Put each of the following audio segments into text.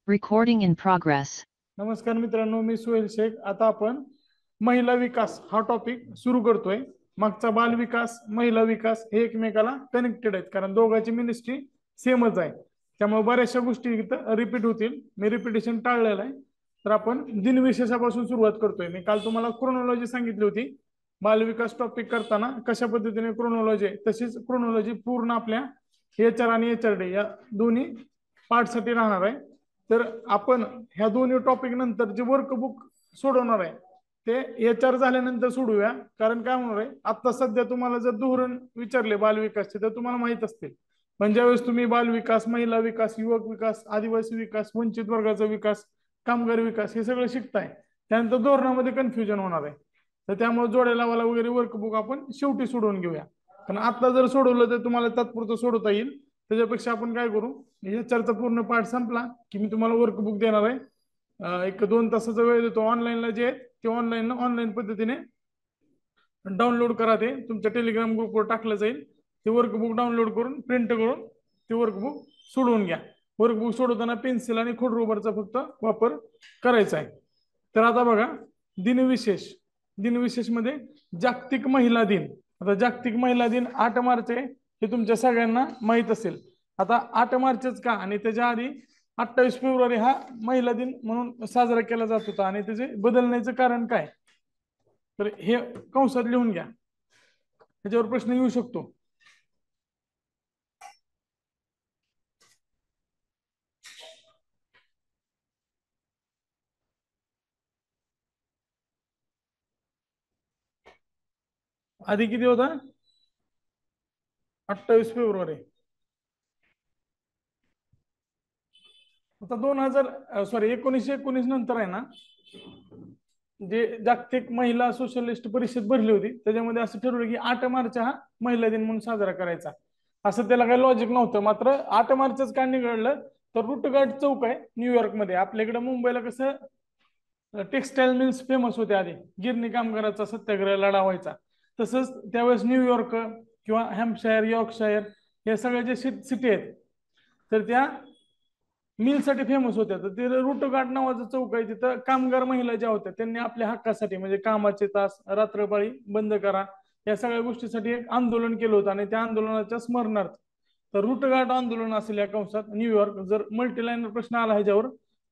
Recording in progress. नमस्कार मित्रांनो, मी सुहेल शेख. आता आपण महिला विकास हा टॉपिक सुरू करतोय. मागचा बाल विकास, महिला विकास हे एकमेकाला कनेक्टेड आहेत, कारण दोघांची मिनिस्ट्री सेमच आहे. त्यामुळे बऱ्याचशा गोष्टी इथं रिपीट होतील. मी रिपिटेशन टाळलेलं आहे. तर आपण दिनविशेषापासून सुरुवात करतोय. मी काल तुम्हाला क्रोनॉलॉजी सांगितली होती. बाल विकास टॉपिक करताना कशा पद्धतीने क्रोनॉलॉजी आहे, तशीच क्रोनॉलॉजी पूर्ण आपल्या HR आणि HRD या दोन्ही पार्टसाठी राहणार आहे. तर आपण ह्या दोन्ही टॉपिक नंतर जे वर्कबुक सोडवणार आहे ते HR झाल्यानंतर सोडूया. कारण काय होणार आहे, आता सध्या तुम्हाला जर धोरण विचारले बालविकासचे तर तुम्हाला माहित असतील, पण ज्यावेळेस तुम्ही बालविकास, महिला विकास, युवक विकास, आदिवासी विकास, वंचित वर्गाचा विकास, कामगार विकास हे सगळं शिकताय, त्यानंतर धोरणामध्ये कन्फ्युजन होणार आहे. तर त्यामुळे जोड्या लावायला वगैरे वर्कबुक आपण शेवटी सोडवून घेऊया. कारण आता जर सोडवलं तर तुम्हाला तात्पुरतं सोडवता येईल. त्याच्यापेक्षा आपण काय करू, HRचा पूर्ण पार्ट संपला की मी तुम्हाला वर्कबुक देणार आहे. 1-2 तासाचा वेळ देतो. ऑनलाईनला जे आहे ते ऑनलाईन पद्धतीने डाउनलोड करा. ते तुमच्या टेलिग्राम ग्रुपवर टाकलं जाईल. ते वर्कबुक डाउनलोड करून प्रिंट करून ते वर्कबुक सोडवून घ्या. वर्कबुक सोडवताना पेन्सिल आणि खोडरबरचा फक्त वापर करायचा आहे. तर आता बघा, दिनविशेष मध्ये जागतिक महिला दिन. आता जागतिक महिला दिन 8 मार्च आहे, हे तुमच्या सगळ्यांना माहित असेल. आता 8 मार्चच का, आणि त्याच्या आधी 28 फेब्रुवारी हा महिला दिन म्हणून साजरा केला जात होता, आणि त्याचे बदलण्याचं कारण काय, तर हे कंसात लिहून घ्या. त्याच्यावर प्रश्न येऊ शकतो. आधी किती होता, 28 फेब्रुवारी. आता 1919 नंतर आहे ना, जे जागतिक महिला सोशलिस्ट परिषद भरली होती, त्याच्यामध्ये असं ठरवलं की 8 मार्च हा महिला दिन म्हणून साजरा करायचा. असं त्याला काही लॉजिक नव्हतं. मात्र 8 मार्चच का निघालं, तर रुटगार्ड चौक आहे न्यूयॉर्क मध्ये. आपल्याकडे मुंबईला कसं टेक्सटाईल मिल्स फेमस होते, आधी गिरणी कामगाराचा सत्याग्रह लढा व्हायचा, तसंच त्यावेळेस न्यूयॉर्क किंवा हॅम्पशायर, यॉर्कशायर या सगळ्या जे सिटी आहेत तर त्या मिलसाठी फेमस होत्या. तर ते रुटगार्ड नावाचं चौक आहे. तिथं कामगार महिला ज्या होत्या त्यांनी आपल्या हक्कासाठी, म्हणजे कामाचे तास, रात्रपाळी बंद करा, या सगळ्या गोष्टीसाठी एक आंदोलन केलं होतं. आणि त्या आंदोलनाच्या स्मरणार्थ तर रुटगार्ड आंदोलन असेल या कंसात न्यूयॉर्क. जर मल्टीलाईनर प्रश्न आला ह्याच्यावर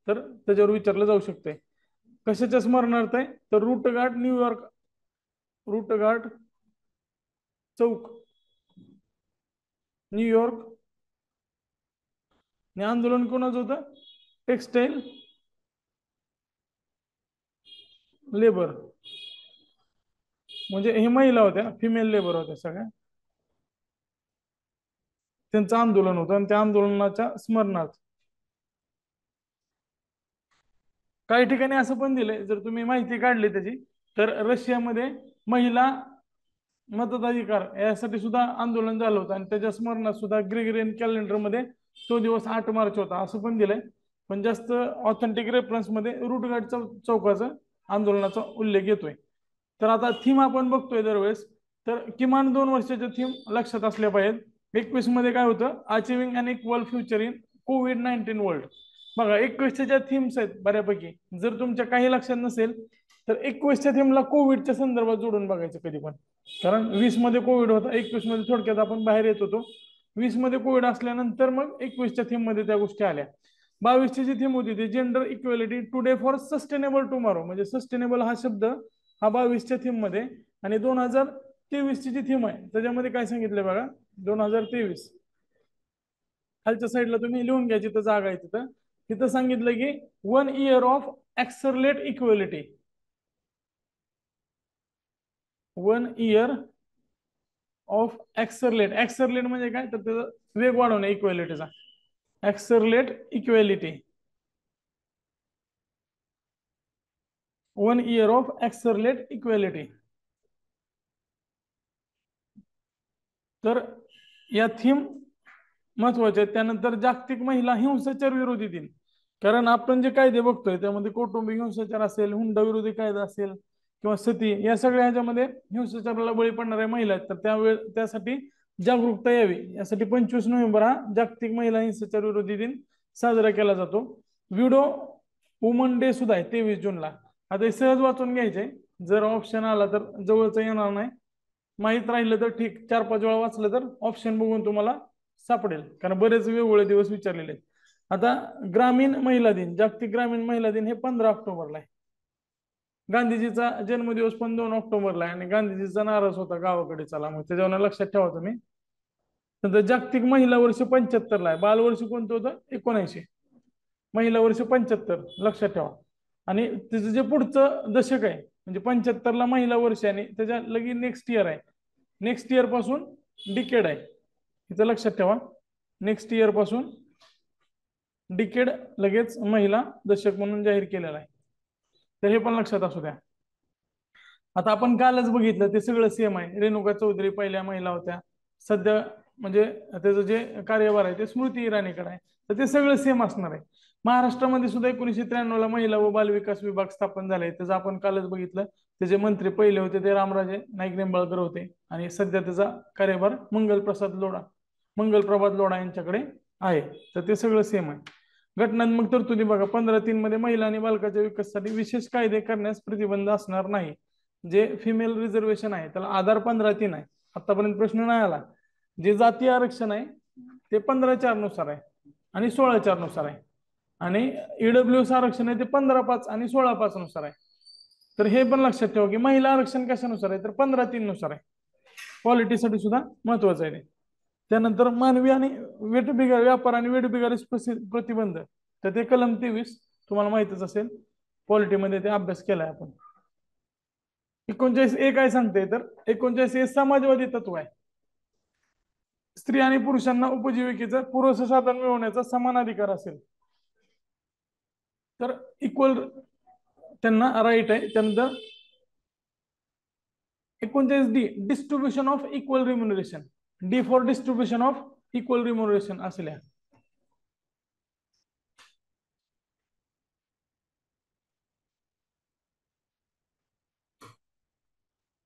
तर त्याच्यावर विचारलं जाऊ शकते. कशाच्या स्मरणार्थ आहे, तर रुटगार्ड न्यूयॉर्क, रुटगार्ड चौक न्यूयॉर्क. आणि आंदोलन कोणाचं होतं, टेक्सटाईल लेबर, म्हणजे हे महिला होत्या, फिमेल लेबर होत्या सगळ्या, त्यांचं आंदोलन होतं. आणि त्या आंदोलनाच्या स्मरणार्थ काही ठिकाणी असं पण दिलंय, जर तुम्ही माहिती काढली त्याची, तर रशियामध्ये महिला मतदाधिकार यासाठी सुद्धा आंदोलन झालं होतं, आणि त्याच्या स्मरणात सुद्धा ग्रेगरियन कॅलेंडर मध्ये तो दिवस 8 मार्च होता, असं पण दिलंय. पण जास्त ऑथेंटिक रेफरन्स मध्ये रुटगार्ड चौकाचा आंदोलनाचा उल्लेख येतोय. तर आता थीम आपण बघतोय दरवेळेस, तर किमान 2 वर्षाच्या थीम लक्षात असल्या पाहिजेत. 21 मध्ये काय होतं, achieving an equal future in COVID-19 world. बघा 21च्या ज्या थीम्स आहेत बऱ्यापैकी, जर तुमच्या काही लक्षात नसेल तर 21च्या थीमला कोविडच्या संदर्भात जोडून बघायचं कधी पण. कारण 20 मध्ये कोविड होता, 21 मध्ये थोडक्यात आपण बाहेर येत होतो. 20 मध्ये कोविड असल्यानंतर मग 21च्या थीम मध्ये त्या गोष्टी आल्या. 22ची जी थीम होती ती gender equality today for sustainable tomorrow, म्हणजे सस्टेनेबल हा शब्द हा 22च्या थीम मध्ये. आणि 2023 ची जी थीम आहे त्याच्यामध्ये काय सांगितलंय बघा, 2023 खालच्या साईडला तुम्ही लिहून घ्या, जिथं जागा आहे तिथं, तिथं सांगितलं की 1 year of accelerate equality. 1 year of accelerate. Accelerate म्हणजे काय, तर त्याचा वेग वाढवणे इक्वेलिटीचा. Accelerate equality, 1 year of accelerate equality. तर या थीम महत्वाचे आहेत. त्यानंतर जागतिक महिला हिंसाचार विरोधी दिन. कारण आपण जे कायदे बघतोय त्यामध्ये कौटुंबिक हिंसाचार असेल, हुंडा विरोधी कायदा असेल, किंवा सती, या सगळ्या ह्याच्यामध्ये हिंसाचाराला बळी पडणाऱ्या महिला आहेत. तर त्यासाठी जागरूकता यावी यासाठी 25 नोव्हेंबर हा जागतिक महिला हिंसाचार विरोधी दिन साजरा केला जातो. व्हिडिओ वुमन डे सुद्धा आहे 23 जूनला. आता हे सहज वाचून घ्यायचे, जर ऑप्शन आला तर जवळच येणार नाही, माहीत राहिलं तर ठीक, 4-5 वेळा वाचलं तर ऑप्शन बघून तुम्हाला सापडेल, कारण बरेच वेगवेगळे दिवस विचारलेले आहेत. आता ग्रामीण महिला दिन, जागतिक ग्रामीण महिला दिन हे 15 ऑक्टोबरला आहे. गांधीजीचा जन्मदिवस पण 2 ऑक्टोबरला आहे, आणि गांधीजीचा नाराज होता गावाकडे चला, मग त्याच्यावर लक्षात ठेवा तुम्ही. नंतर जागतिक महिला वर्ष 75ला आहे. बालवर्ष कोणतं होतं? 79. महिला वर्ष 75 लक्षात ठेवा. आणि त्याचं जे पुढचं दशक आहे म्हणजे 75ला महिला वर्ष, आणि त्याच्या लगेच नेक्स्ट इयर आहे, नेक्स्ट इयर पासून डिकेड आहे, इथं लक्षात ठेवा. नेक्स्ट इयर पासून डिकेड लगेच महिला दशक म्हणून जाहीर केलेला आहे, तर हे पण लक्षात असू द्या. आता आपण कालच बघितलं ते सगळं सेम आहे. रेणुका चौधरी पहिल्या महिला होत्या. सध्या म्हणजे त्याचं जे कार्यभार आहे ते स्मृती इराणीकडे आहे, तर ते सगळं सेम असणार आहे. महाराष्ट्रामध्ये सुद्धा 1993ला महिला व बालविकास विभाग स्थापन झाले, त्याचं आपण कालच बघितलं. त्याचे मंत्री पहिले होते ते रामराजे नाईक निंबाळकर होते, आणि सध्या त्याचा कार्यभार मंगलप्रभात लोढा यांच्याकडे आहे, तर ते सगळं सेम आहे. घटनात्मक तरतुदी बघा, 15(3) मध्ये महिला आणि बालकाच्या विकासासाठी विशेष कायदे करण्यास प्रतिबंध असणार नाही. जे फिमेल रिझर्वेशन आहे त्याला आधार 15(3) आहे. आतापर्यंत प्रश्न नाही आला. जे जातीय आरक्षण आहे ते 15(4) नुसार आहे आणि 16(4) नुसार आहे, आणि ईडब्ल्यूएस आरक्षण आहे ते 15(5) आणि 16(5) नुसार आहे. तर हे पण लक्षात ठेवा की महिला आरक्षण कशानुसार आहे तर 15(3) नुसार आहे. क्वालिटीसाठी सुद्धा महत्वाचं आहे. त्यानंतर मानवी आणि वेठबिगारी व्यापार आणि वेठबिगारी प्रतिबंध, तर ते कलम 23 तुम्हाला माहितच असेल, पॉलिटीमध्ये ते अभ्यास केलाय आपण. 39(a) काय सांगते तर 39(a) समाजवादी तत्व आहे. स्त्री आणि पुरुषांना उपजीविकेचं पुरेसं साधन मिळवण्याचा समान अधिकार असेल तर इक्वल त्यांना राईट आहे. त्यानंतर 39(d) distribution of equal remuneration, D for distribution of equal remuneration असल्या.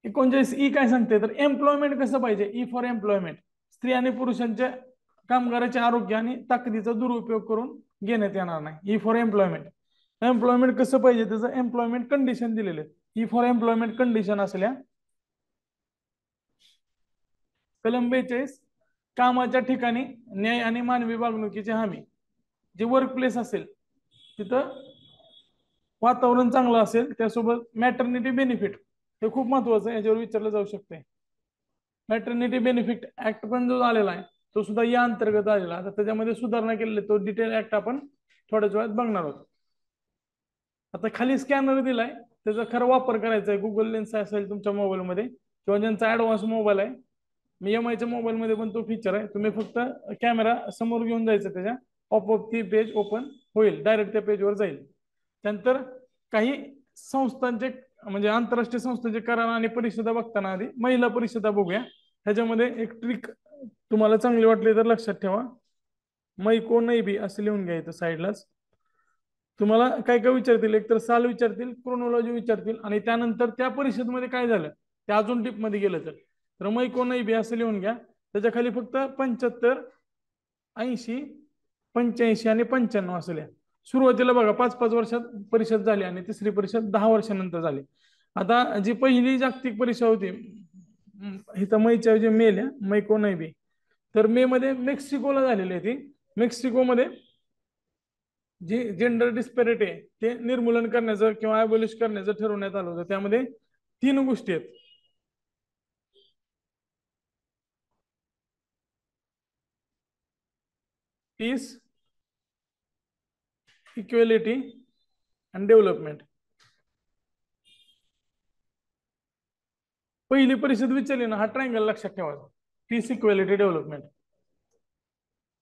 39(e) काय सांगते तर एम्प्लॉयमेंट कसं पाहिजे, ई फॉर एम्प्लॉयमेंट, स्त्री आणि पुरुषांच्या कामगाराच्या आरोग्य आणि ताकदीचा दुरुपयोग करून घेण्यात येणार नाही. E for employment. एम्प्लॉयमेंट कसं पाहिजे त्याचं एम्प्लॉयमेंट कंडिशन दिलेले, ई फॉर एम्प्लॉयमेंट कंडिशन असल्या. कलम 42 कामाच्या ठिकाणी न्याय आणि मानवी वागणुकीची हमी, जे वर्क प्लेस असेल तिथं वातावरण चांगलं असेल, त्यासोबत मॅटर्निटी बेनिफिट हे खूप महत्वाचं आहे, याच्यावर विचारलं जाऊ शकते. मॅटर्निटी बेनिफिट ऍक्ट पण जो आलेला आहे तो सुद्धा या अंतर्गत आलेला, तर त्याच्यामध्ये सुधारणा केलेली, तो डिटेल ऍक्ट आपण थोड्याच वेळात बघणार आहोत. आता खाली स्कॅनर दिलाय, त्याचा खरा वापर करायचा आहे. गुगल लेन्स असेल तुमच्या मोबाईलमध्ये, किंवा ज्यांचा ऍडव्हान्स मोबाईल आहे, मी एमआयच्या मोबाईल मध्ये पण तो फीचर आहे, तुम्ही फक्त कॅमेरा समोर घेऊन जायचं, त्याच्या ऑपऑफ ती पेज ओपन होईल, डायरेक्ट त्या पेजवर जाईल. त्यानंतर काही संस्थांचे म्हणजे आंतरराष्ट्रीय संस्थांचे करार आणि परिषदा बघताना आधी महिला परिषदा बघूया. ह्याच्यामध्ये एक ट्रिक तुम्हाला चांगली वाटली तर लक्षात ठेवा, मैको नाही बी असं लिहून घ्यायचं साईडलाच. तुम्हाला काय काय विचारतील, एकतर साल विचारतील, क्रोनॉलॉजी विचारतील, आणि त्यानंतर त्या परिषदेमध्ये काय झालं ते अजून डीप मध्ये गेलं तर मैको नाही बी असं लिहून घ्या. त्याच्या खाली फक्त 75, 80, 85 आणि 95 असं लिहा. सुरुवातीला बघा 5-5 वर्षात परिषद झाली, आणि तिसरी परिषद 10 वर्षानंतर झाली. आता जी पहिली जागतिक परिषद होती इथं मैच्या जे मेल आहे मैको नाही बी, तर मे मध्ये मेक्सिकोला झालेली आहे ती. मेक्सिकोमध्ये जी जेंडर डिस्पॅरिटी आहे ते निर्मूलन करण्याचं किंवा ॲबॉलिश करण्याचं ठरवण्यात आलं होतं. त्यामध्ये 3 गोष्टी आहेत. पीस, इक्वेलिटी आणि डेव्हलपमेंट. पहिली परिषद विचारली ना, हा ट्रायंगल लक्षात ठेवायचा, पीस, इक्वेलिटी, डेव्हलपमेंट.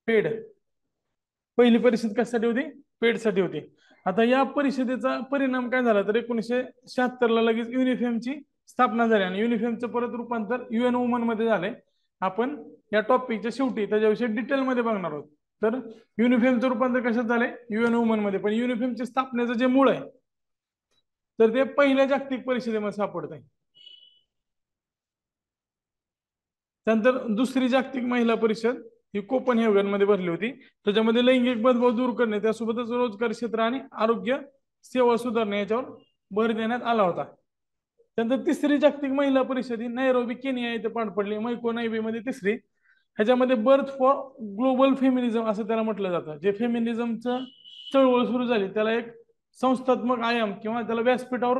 पेड पहिली परिषद कशासाठी होती, पेड साठी होती. आता या परिषदेचा परिणाम काय झाला तर 1976ला लगेच युनिफेमची स्थापना झाली, आणि युनिफेमचं परत रूपांतर युएन वुमन मध्ये झाले. आपण या टॉपिकच्या शेवटी त्याच्याविषयी डिटेल मध्ये बघणार आहोत. तर युनिफेमचं रूपांतर कशात झालंय, युएन वुमन मध्ये. पण युनिफेमच्या स्थापनेचं जे मूळ आहे तर ते पहिल्या जागतिक परिषदेमध्ये सापडत आहे. त्यानंतर दुसरी जागतिक महिला परिषद ही कोपनहेगन मध्ये भरली होती. त्याच्यामध्ये लैंगिक भेदभाव दूर करणे, त्यासोबतच रोजगार क्षेत्र आणि आरोग्य सेवा सुधारणे याच्यावर भर देण्यात आला होता. त्यानंतर तिसरी जागतिक महिला परिषद ही नैरोबी केनिया येथे पार पडली, मैकोनायबी मध्ये तिसरी. ह्याच्यामध्ये बर्थ फॉर ग्लोबल फेमिनिझम असं त्याला म्हटलं जातं. जे फेमिनिझमचं चळवळ सुरू झाली त्याला एक संस्थात्मक आयाम किंवा त्याला व्यासपीठावर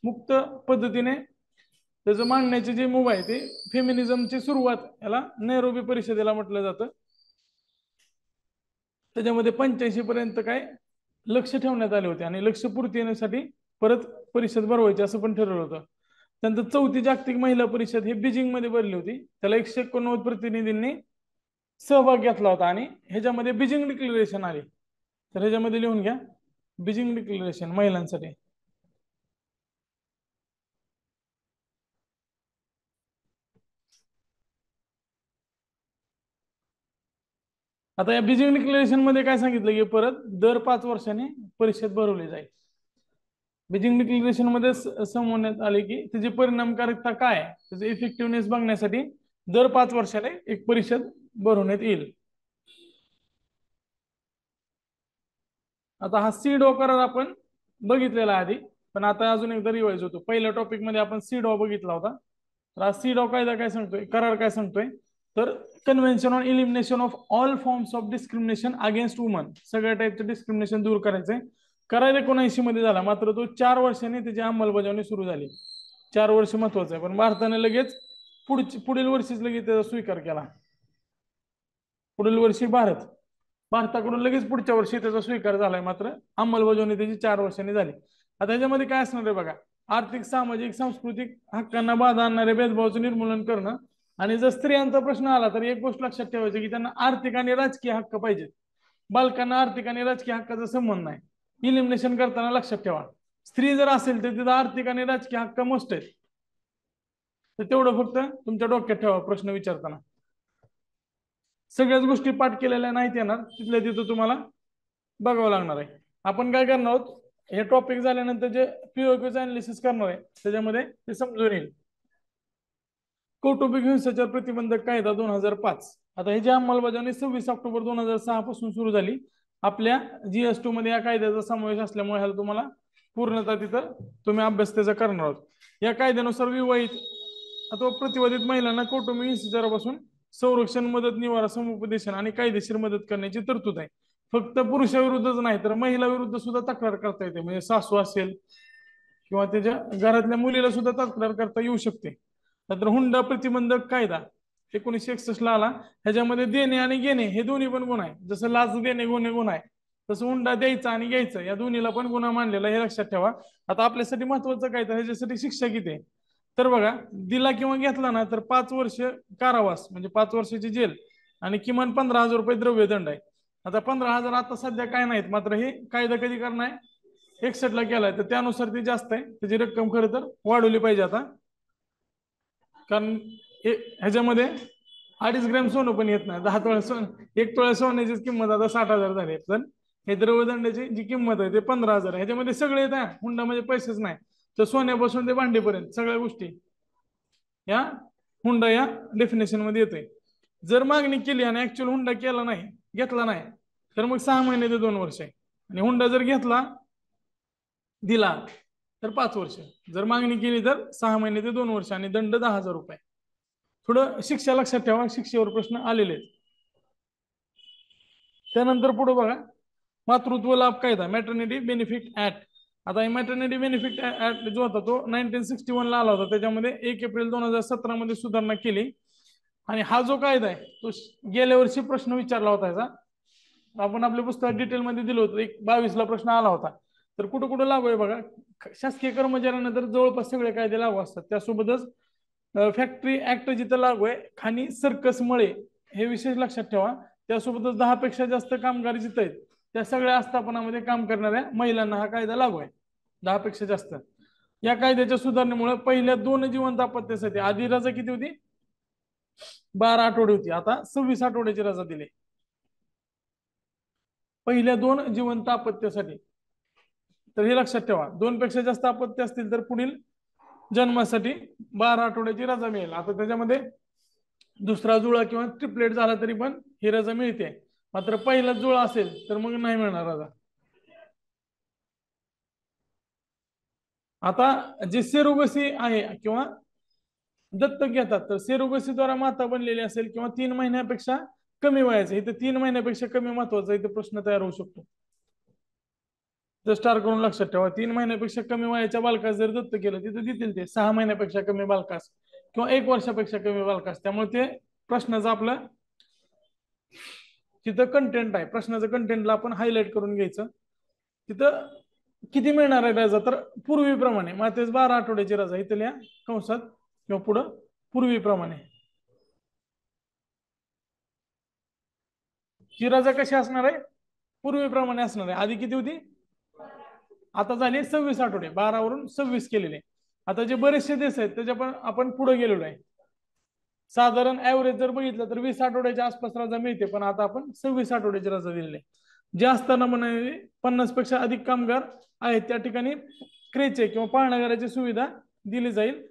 मुक्त पद्धतीने त्याचं मांडण्याचे जे मुभ आहे ते फेमिनिझमची सुरुवात याला नैरोबी परिषदेला म्हटलं जातं. त्याच्यामध्ये 85 पर्यंत काय लक्ष ठेवण्यात आले होते आणि लक्ष पूर्ती येण्यासाठी परत परिषद भरवायची असं पण ठरवलं होतं. त्यानंतर चौथी जागतिक महिला परिषद ही बीजिंग मध्ये भरली होती. त्याला 189 प्रतिनिधींनी सहभाग घेतला होता आणि ह्याच्यामध्ये बीजिंग डिक्लेरेशन आली. तर ह्याच्यामध्ये लिहून घ्या बीजिंग डिक्लेरेशन महिलांसाठी. आता या बीजिंग डिक्लेरेशन मध्ये काय सांगितलं की परत दर 5 वर्षांनी परिषद भरवली जाईल. बीजिंग डिक्लेरेशन मध्ये सांगण्यात आले की त्याची परिणामकारकता काय, त्याचं इफेक्टिव्हनेस बघण्यासाठी दर 5 वर्षाने एक परिषद भरवण्यात येईल. आता हा सीडॉ करार आपण बघितलेला आधी, पण आता अजून एकदा रिवाइज होतो. पहिल्या टॉपिक मध्ये आपण सीडॉ बघितला होता. तर हा सीडॉ कायदा काय सांगतोय, करार काय सांगतोय, तर convention on elimination of all forms of discrimination against woman, सगळ्या टाईपचं डिस्क्रिमिनेशन दूर करायचंय. करार 79 मध्ये झाला, मात्र तो 4 वर्षांनी त्याची अंमलबजावणी सुरू झाली. 4 वर्ष महत्वाचं आहे, पण भारताने लगेच पुढील वर्षीच लगेच त्याचा स्वीकार केला. पुढील वर्षी भारताकडून लगेच पुढच्या वर्षी त्याचा स्वीकार झालाय, मात्र अंमलबजावणी त्याची 4 वर्षांनी झाली. आता ह्याच्यामध्ये काय असणार आहे बघा, आर्थिक सामाजिक सांस्कृतिक हक्कांना बाधा आणणारे भेदभावाचं निर्मूलन करणं. आणि जर स्त्रियांचा प्रश्न आला तर एक गोष्ट लक्षात ठेवायची की त्यांना आर्थिक आणि राजकीय हक्क पाहिजेत. बालकांना आर्थिक आणि राजकीय हक्काचा संबंध नाही. इलिमिनेशन करताना लक्षात ठेवा, स्त्री जर असेल तर तिथं आर्थिक आणि राजकीय हक्क मस्त आहेत. तर तेवढं फक्त तुमच्या डोक्यात ठेवा प्रश्न विचारताना. सगळ्याच गोष्टी पाठ केलेल्या नाहीत येणार, तिथल्या तिथं तुम्हाला बघावं लागणार आहे. आपण काय करणार आहोत, हे टॉपिक झाल्यानंतर जे पीओक्यूचं अनालिसिस करणार आहे त्याच्यामध्ये ते समजून येईल. कौटुंबिक हिंसाचार प्रतिबंधक कायदा 2005, आता ह्याची अंमलबजावणी 26 ऑक्टोबर 2006 पासून सुरू झाली. आपल्या GS2 मध्ये या कायद्याचा समावेश असल्यामुळे ह्याला तुम्हाला पूर्णतः तिथं तुम्ही अभ्यास त्याचा करणार आहोत. या कायद्यानुसार विवाहित अथवा प्रतिवादित महिलांना कौटुंबिक हिंसाचारापासून संरक्षण, मदत, निवारा, समुपदेशन आणि कायदेशीर मदत करण्याची तरतूद आहे. फक्त पुरुषाविरुद्धच नाही तर महिला विरुद्ध सुद्धा तक्रार करता येते. म्हणजे सासू असेल किंवा त्याच्या घरातल्या मुलीला सुद्धा तक्रार करता येऊ शकते. नंतर हुंडा प्रतिबंधक कायदा 1961 ला आला. ह्याच्यामध्ये देणे आणि घेणे हे दोन्ही पण गुन्हा आहे. जसं लाच देणे गुन्हा आहे, तसं हुंडा द्यायचा आणि घ्यायचं या दोन्हीला पण गुन्हा मानलेला, हे लक्षात ठेवा. आता आपल्यासाठी महत्वाचं काय तर ह्याच्यासाठी शिक्षा किती आहे, तर बघा दिला किंवा घेतला ना तर 5 वर्ष कारावास म्हणजे 5 वर्षाची जेल आणि किमान 15,000 रुपये द्रव्यदंड आहे. आता 15,000 आता सध्या काय नाहीत, मात्र हे कायदा कधी करणार 61 ला केलाय, तर त्यानुसार ती जास्त आहे. त्याची रक्कम खरं तर वाढवली पाहिजे आता, कारण ह्याच्यामध्ये 2.5 ग्रॅम सोनं पण येत नाही. 10 तोळे सोनं, 1 तोळ्या सोन्याची किंमत आता 60,000 झाली. पण हे द्रव्यदंडाची जी किंमत आहे ते 15,000 आहे. ह्याच्यामध्ये सगळे येत आहे, हुंडा म्हणजे पैसेच नाही तर सोन्यापासून ते भांडीपर्यंत सगळ्या गोष्टी या हुंडा या डेफिनेशन मध्ये येतोय. जर मागणी केली आणि ऍक्च्युअल हुंडा केला नाही, घेतला नाही, तर मग 6 महिने ते 2 वर्ष आहे. आणि हुंडा जर घेतला दिला तर 5 वर्ष, जर मागणी केली तर 6 महिने ते 2 वर्ष आणि दंड 10,000 रुपये. थोडं शिक्षा लक्षात ठेवा, शिक्षेवर प्रश्न आलेले आहेत. त्यानंतर पुढे बघा मातृत्व लाभ कायदा मॅटर्निटी बेनिफिट ऍक्ट. आता मॅटर्निटी बेनिफिट ऍक्ट जो होता तो 1961 ला आला होता. त्याच्यामध्ये 1 एप्रिल 2017 मध्ये सुधारणा केली. आणि हा जो कायदा आहे तो गेल्या वर्षी प्रश्न विचारला होता याचा, आपण आपल्या पुस्तकात डिटेल मध्ये दिलं होतं. 22 ला प्रश्न आला होता. तर कुठं कुठं लागू आहे बघा, शासकीय कर्मचाऱ्यांना तर जवळपास सगळे कायदे लागू असतात. त्यासोबतच फॅक्टरी ऍक्ट जिथं लागू आहे, खाणी सर्कस मळे हे विशेष लक्षात ठेवा. त्यासोबतच 10 पेक्षा जास्त कामगार जिथं आहेत त्या सगळ्या आस्थापनामध्ये काम करणाऱ्या महिलांना हा कायदा लागू आहे, 10 पेक्षा जास्त. या कायद्याच्या सुधारणेमुळे पहिल्या 2 जिवंत आपत्तीसाठी आधी रजा किती होती, 12 आठवडे होती, आता 26 आठवड्याची रजा दिली पहिल्या 2 जिवंत आपत्तीसाठी. तर हे लक्षात ठेवा, 2 पेक्षा जास्त आपत्ती असतील तर पुढील जन्मासाठी 12 आठवड्याची रजा मिळेल. आता त्याच्यामध्ये दुसरा जुळा किंवा ट्रिपलेट झाला तरी पण ही रजा मिळते. मात्र पहिला जुळा असेल तर मग नाही मिळणार रजा. आता जे सेरोगसी आहे किंवा दत्तक घेतात, तर सेरोगसीद्वारा माता बनलेली असेल किंवा 3 महिन्यापेक्षा कमी वयाचे, इथे 3 महिन्यापेक्षा कमी महत्वाचा इथे प्रश्न तयार होऊ शकतो. तर स्टार करून लक्षात ठेवा, 3 महिन्यापेक्षा कमी वयाच्या बालकास जर दत्त केलं तिथे देतील ते 6 महिन्यापेक्षा कमी बालकास किंवा 1 वर्षापेक्षा कमी बालकास. त्यामुळे ते प्रश्नाचं आपलं तिथं कंटेंट आहे, प्रश्नाचं कंटेंटला आपण हायलाइट करून घ्यायचं. तिथं किती मिळणार आहे रजा, तर पूर्वीप्रमाणे मातेच 12 आठवड्याची रजा इथं लिहा कंसात किंवा पुढं पूर्वीप्रमाणे. ही रजा कशी असणार आहे, पूर्वीप्रमाणे असणार आहे. आधी किती होती, आता झाली 26 आठवडे, 12 वरून 26 केलेले. आता जे बरेचसे देश आहेत त्याच्या पण आपण पुढे गेलेलो आहे. साधारण ऍव्हरेज जर बघितलं तर 20 आठवड्याच्या आसपास रजा मिळते, पण आता आपण 26 आठवड्याची रजा दिलेली आहे. जे असताना म्हणे 50 पेक्षा अधिक कामगार आहेत त्या ठिकाणी क्रेचे किंवा पाळणाघराची सुविधा दिली जाईल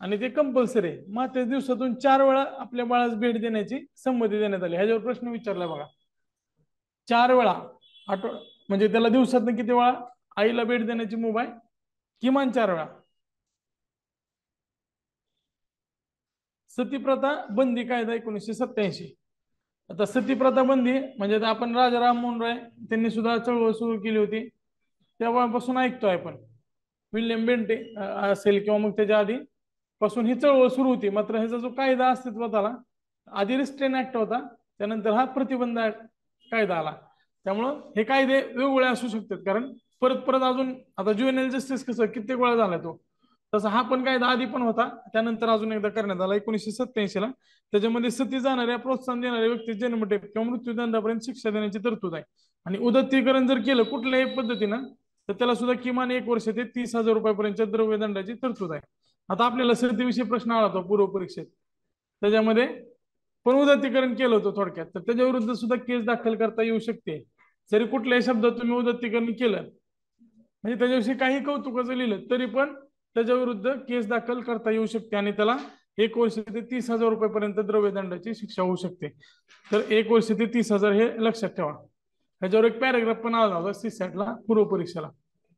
आणि ते कंपल्सरी आहे. मात्र दिवसातून 4 वेळा आपल्या बाळास भेट देण्याची संमती देण्यात आली. ह्याच्यावर प्रश्न विचारला बघा, 4 वेळा म्हणजे त्याला दिवसातून किती वेळा आईला भेट देण्याची मुभा आहे, किमान 4 वेळा. सतीप्रथा बंदी कायदा 1987. आता सतीप्रथा बंदी म्हणजे आपण राजा राममोहन राय त्यांनी सुद्धा चळवळ सुरू केली होती, तेव्हापासून ऐकतोय आपण. विल्यम बेंटे असेल किंवा मग त्याच्या आधी पासून ही चळवळ सुरू होती. मात्र ह्याचा जो कायदा अस्तित्वात आला, आधी रिस्ट्रेन ऍक्ट होता, त्यानंतर हा प्रतिबंध कायदा आला. त्यामुळं हे कायदे वेगवेगळे असू शकतात, कारण परत परत अजून आता ज्युएनएल जस्टिस कसं कित्येक वेळा झाला तो, तसा हा पण कायदा आधी पण होता, त्यानंतर अजून एकदा करण्यात आला 1987 ला. त्याच्यामध्ये सती जाणाऱ्या प्रोत्साहन देणाऱ्या व्यक्ती जन्मठेप किंवा मृत्यूदंडापर्यंत शिक्षा देण्याची तरतूद आहे. आणि उदात्तीकरण जर केलं कुठल्याही पद्धतीनं तर त्याला सुद्धा किमान 1 वर्ष ते 30,000 रुपयापर्यंत द्रव्यदंडाची तरतूद आहे. आता आपल्याला सतीविषयी प्रश्न आला होता पूर्व परीक्षेत, त्याच्यामध्ये पण उदात्तीकरण केलं होतं थोडक्यात, तर त्याच्या विरुद्ध सुद्धा केस दाखल करता येऊ शकते. जरी कुठल्याही शब्दात तुम्ही उदात्तीकरण केलं म्हणजे त्याच्याविषयी काही कौतुकाचं लिहिलं तरी पण त्याच्या विरुद्ध केस दाखल करता येऊ शकते आणि त्याला 1 वर्ष ते 30,000 रुपयापर्यंत द्रव्यदंडाची शिक्षा होऊ शकते. तर 1 वर्ष ते 30,000 हे लक्षात ठेवा. ह्याच्यावर एक पॅराग्राफ पण आला होता सीसॅटला पूर्व परीक्षेला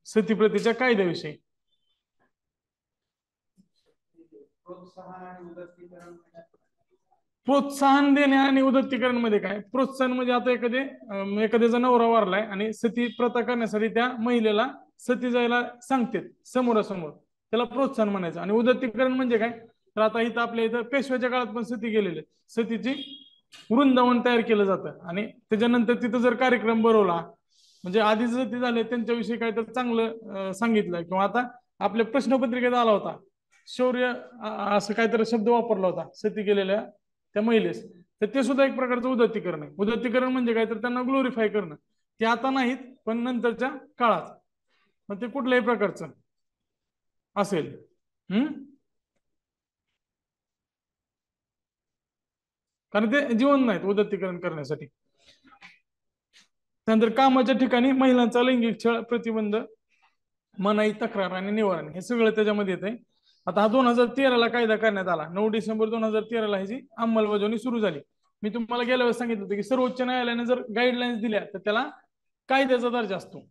सतीप्रथेच्या कायद्याविषयी. प्रोत्साहन देणे आणि उदात्तीकरण मध्ये काय, प्रोत्साहन म्हणजे आता एखाद्याचा नवरा वारलाय आणि सती प्रथा करण्यासाठी त्या महिलेला सती जायला सांगतात समोरासमोर, त्याला प्रोत्साहन म्हणायचं. आणि उदात्तीकरण म्हणजे काय, तर आता इथं आपल्या इथं पेशव्याच्या काळात पण सती गेलेले, सतीची वृंदावन तयार केलं जातं आणि त्याच्यानंतर तिथं जर कार्यक्रम भरवला म्हणजे आधी सती झाले त्यांच्याविषयी काय तर चांगलं सांगितलं, किंवा आता आपल्या प्रश्नपत्रिकेत आला होता शौर्य असं काहीतरी शब्द वापरला होता सती गेलेल्या त्या महिलेस, तर ते सुद्धा एक प्रकारचं उदात्तीकरण आहे. उदात्तीकरण म्हणजे काय, तर त्यांना ग्लोरिफाय करणं. ते आता नाहीत पण नंतरच्या काळात, मग ते कुठल्याही प्रकारचं असेल. कारण ते जीवन नाहीत उदात्तीकरण करण्यासाठी. त्यानंतर कामाच्या ठिकाणी महिलांचा लैंगिक छळ प्रतिबंध, मनाई, तक्रार आणि निवारण हे सगळं त्याच्यामध्ये येत आहे. आता हा 2013 ला कायदा करण्यात आला, 9 डिसेंबर 2013 ला ह्याची अंमलबजावणी सुरू झाली. मी तुम्हाला गेल्या वेळेस सांगितलं होतं की सर्वोच्च न्यायालयाने जर गाईडलाईन्स दिल्या तर त्याला कायद्याचा दर्जा असतो.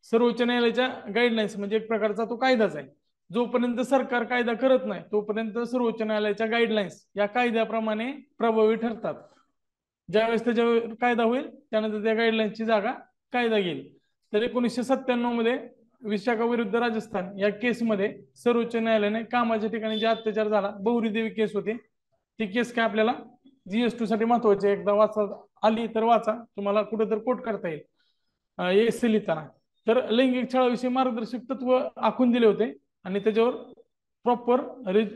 सर्वोच्च न्यायालयाच्या गाईडलाईन्स म्हणजे एक प्रकारचा तो कायदाच आहे. जोपर्यंत सरकार कायदा करत नाही तोपर्यंत सर्वोच्च न्यायालयाच्या गाईडलाईन्स या कायद्याप्रमाणे प्रभावी ठरतात. ज्यावेळेस त्याच्यावर कायदा होईल त्यानंतर त्या गाईडलाईन्सची जागा कायदा घेईल. तर 1997 मध्ये विशाखा विरुद्ध राजस्थान या केसमध्ये सर्वोच्च न्यायालयाने कामाच्या ठिकाणी जे अत्याचार झाला, बहुरी देवी केस होती, ती केस काय आपल्याला GS2 साठी महत्वाची, एकदा वाचा आली तर वाचा, तुम्हाला कुठेतरी कोट करता येईल एस लिहिताना. तर लैंगिक छळाविषयी मार्गदर्शक तत्व आखून दिले होते आणि त्याच्यावर प्रॉपर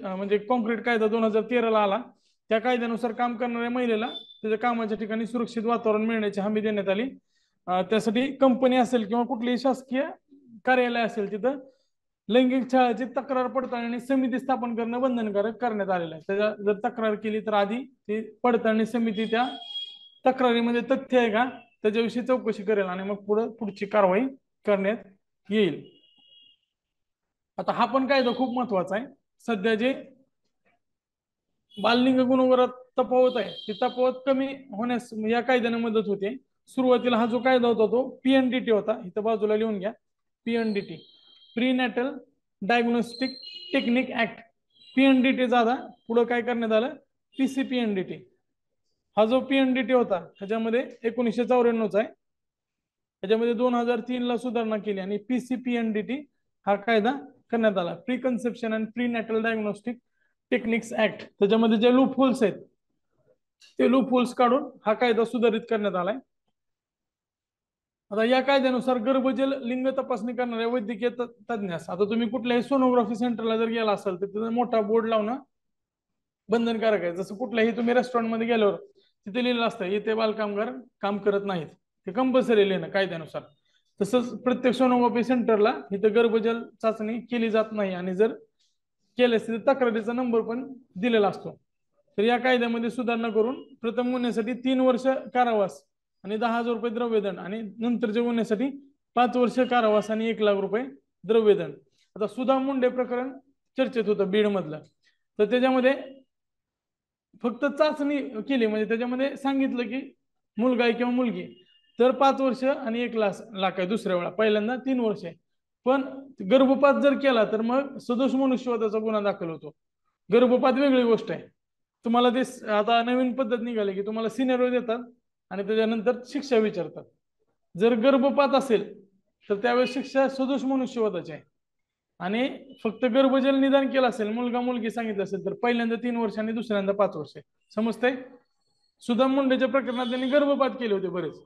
म्हणजे कॉन्क्रीट कायदा 2013 ला आला. त्या कायद्यानुसार काम करणाऱ्या महिलेला त्याच्या कामाच्या ठिकाणी सुरक्षित वातावरण मिळण्याची हमी देण्यात आली. त्यासाठी कंपनी असेल किंवा कुठलीही शासकीय कार्यालय असेल तिथं लैंगिक छळाची तक्रार पडताळणी समिती स्थापन करणं बंधनकारक करण्यात आलेलं आहे. त्याच्या जर तक्रार केली तर आधी ती पडताळणी समिती त्या तक्रारीमध्ये तथ्य आहे का त्याच्याविषयी चौकशी करेल आणि मग पुढची कारवाई करण्यात येईल. आता हा पण कायदा खूप महत्वाचा आहे. सध्या जे बाललिंग गुन्ह्यात तफावत आहे ती तफावत कमी होण्यास या कायद्याने मदत होते. सुरुवातीला हा जो कायदा होता तो पीएनडीटी होता, इथं बाजूला लिहून घ्या. PNDT, prenatal diagnostic technique act. PNDT जादा पुढे काय करण्यात आलं, पीसीपीएनडीटी. हा जो पीएनडीटी होता ह्याच्यामध्ये 1994 आहे, त्याच्यामध्ये 2003 ला सुधारणा केली आणि पीसीपीएनडीटी हा कायदा करण्यात आला. Preconception and prenatal diagnostic techniques act. त्याच्यामध्ये जे लूप होल्स आहेत ते लूप होल्स काढून हा कायदा सुधारित करण्यात आलाय. आता या कायद्यानुसार गर्भजल लिंग तपासणी करणाऱ्या वैद्यकीय तज्ञास, आता तुम्ही कुठल्याही सोनोग्राफी सेंटरला जर गेला असाल तर तिथे मोठा बोर्ड लावणं बंधनकारक आहे. जसं कुठल्याही तुम्ही रेस्टॉरंटमध्ये गेल्यावर तिथे लिहिलेलं असतं इथे बालकामगार काम करत नाहीत, ते कंपल्सरी लिहिणं कायद्यानुसार. तसंच प्रत्येक सोनोग्राफी सेंटरला इथं गर्भजल चाचणी केली जात नाही आणि जर केल्यास तक्रारीचा नंबर पण दिलेला असतो. तर या कायद्यामध्ये सुधारणा करून प्रथम गुन्ह्यासाठी 3 वर्ष कारावास आणि 10,000 रुपये द्रव्यदंड आणि नंतरच्या गुन्ह्यासाठी 5 वर्ष कारावास आणि 1,00,000 रुपये द्रव्यदंड. आता सुधा मुंडे प्रकरण चर्चेत होतं बीड मधलं, तर त्याच्यामध्ये फक्त चाचणी केली, म्हणजे त्याच्यामध्ये सांगितलं की मुलगा आहे किंवा मुलगी तर 5 वर्ष आणि 1,00,000 आहे दुसऱ्या वेळा, पहिल्यांदा 3 वर्ष आहे. पण गर्भपात जर केला तर मग सदोष मनुष्यवधाचा गुन्हा दाखल होतो. गर्भपात वेगळी गोष्ट आहे. तुम्हाला ते आता नवीन पद्धत निघाली की तुम्हाला सिनेरिओ देतात आणि त्याच्यानंतर शिक्षा विचारतात. जर गर्भपात असेल तर त्यावेळेस शिक्षा सदोष मनुष्यवधाची आहे. आणि फक्त गर्भजल निदान केलं असेल, मुलगा मुलगी सांगितलं असेल तर पहिल्यांदा 3 वर्ष आणि दुसऱ्यांदा 5 वर्ष. समजतंय? सुदाम मुंडेच्या प्रकरणात त्यांनी गर्भपात केले होते बरेच,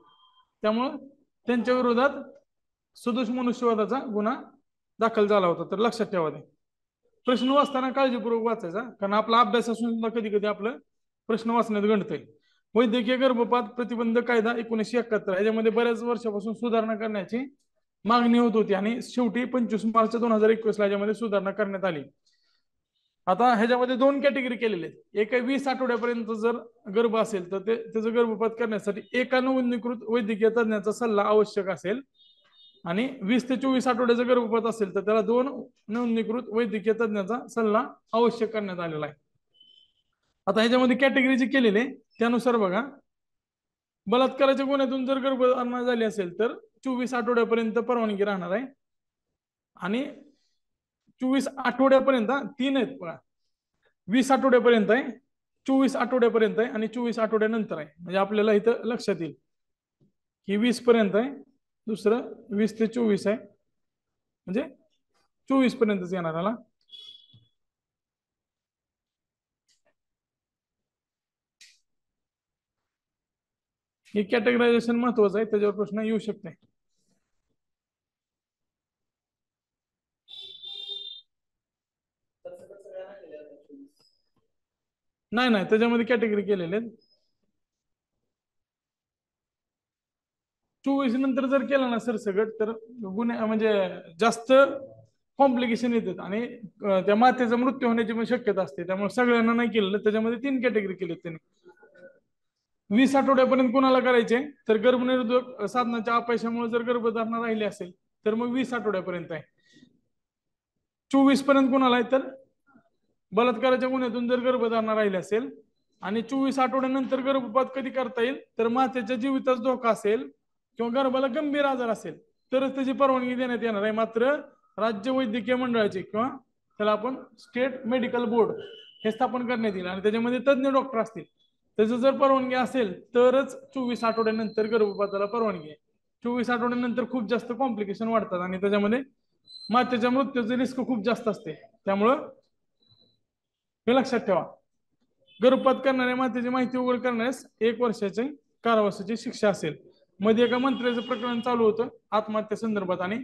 त्यामुळं त्यांच्या विरोधात सदोष मनुष्यवधाचा गुन्हा दाखल झाला होता. तर लक्षात ठेवा ते. प्रश्न वाचताना काळजीपूर्वक वाचायचा, कारण आपला अभ्यास असून सुद्धा कधी कधी आपलं प्रश्न वाचण्यात गणतंय. वैद्यकीय गर्भपात प्रतिबंध कायदा 1971, ह्याच्यामध्ये बऱ्याच वर्षापासून सुधारणा करण्याची मागणी होत होती आणि शेवटी 25 मार्च 2021 ला याच्यामध्ये सुधारणा करण्यात आली. आता ह्याच्यामध्ये 2 कॅटेगरी केलेले आहेत. एक आहे 20 आठवड्यापर्यंत जर गर्भ असेल तर त्याचं गर्भपात करण्यासाठी एका नोंदणीकृत वैद्यकीय तज्ञाचा सल्ला आवश्यक असेल, आणि 20 ते 24 आठवड्याचा गर्भपात असेल तर त्याला 2 नोंदणीकृत वैद्यकीय तज्ञाचा सल्ला आवश्यक करण्यात आलेला आहे. आता ह्याच्यामध्ये कॅटेगरी जी केलेली आहे त्यानुसार बघा, बलात्काराच्या गुन्ह्यातून जर गर्भधारणा झाली असेल तर 24 आठवड्यापर्यंत परवानगी राहणार आहे. आणि 24 आठवड्यापर्यंत 3 आहेत बघा, 20 आठवड्यापर्यंत आहे, 24 आठवड्यापर्यंत आहे आणि 24 आठवड्यानंतर आहे. म्हणजे आपल्याला इथं लक्षात येईल की 20 पर्यंत आहे, दुसरं 20 ते 24 आहे, म्हणजे 24 पर्यंतच येणार आला. हे कॅटेगरायझेशन महत्वाचं आहे, त्याच्यावर प्रश्न येऊ शकते. नाही नाही, त्याच्यामध्ये कॅटेगरी केलेले आहेत. 24 नंतर जर केला ना सरसकट तर गुन्हे म्हणजे जास्त कॉम्प्लिकेशन येतात आणि त्या मातेचा मृत्यू होण्याची पण शक्यता असते. त्यामुळे सगळ्यांना नाही केलेलं, त्याच्यामध्ये 3 कॅटेगरी केलेत त्यांनी. 20 आठवड्यापर्यंत कुणाला करायचे तर गर्भनिरोधक साधनाच्या अपयशामुळे जर गर्भधारणा राहिली असेल तर मग 20 आठवड्यापर्यंत आहे. 24 पर्यंत कुणाला आहे तर बलात्काराच्या गुन्ह्यातून जर गर्भधारणा राहिली असेल, आणि 24 आठवड्यानंतर गर्भपात कधी करता येईल तर मातेच्या जीवितास धोका असेल किंवा गर्भाला गंभीर आजार असेल तरच त्याची परवानगी देण्यात येणार आहे. मात्र राज्य वैद्यकीय मंडळाचे किंवा त्याला आपण स्टेट मेडिकल बोर्ड हे स्थापन करण्यात येईल आणि त्याच्यामध्ये तज्ञ डॉक्टर असतील, त्याचं जर परवानगी असेल तरच 24 आठवड्यानंतर गर्भपाताला परवानगी आहे. 24 आठवड्यानंतर खूप जास्त कॉम्प्लिकेशन वाढतात आणि त्याच्यामध्ये मातेच्या मृत्यूचे रिस्क खूप जास्त असते. त्यामुळं हे लक्षात ठेवा. गर्भपात करणाऱ्या मातेची माहिती उघड करण्यास 1 वर्षाची कारावासाची शिक्षा असेल. मध्ये एका मंत्र्याचं प्रकरण चालू होतं आत्महत्या संदर्भात आणि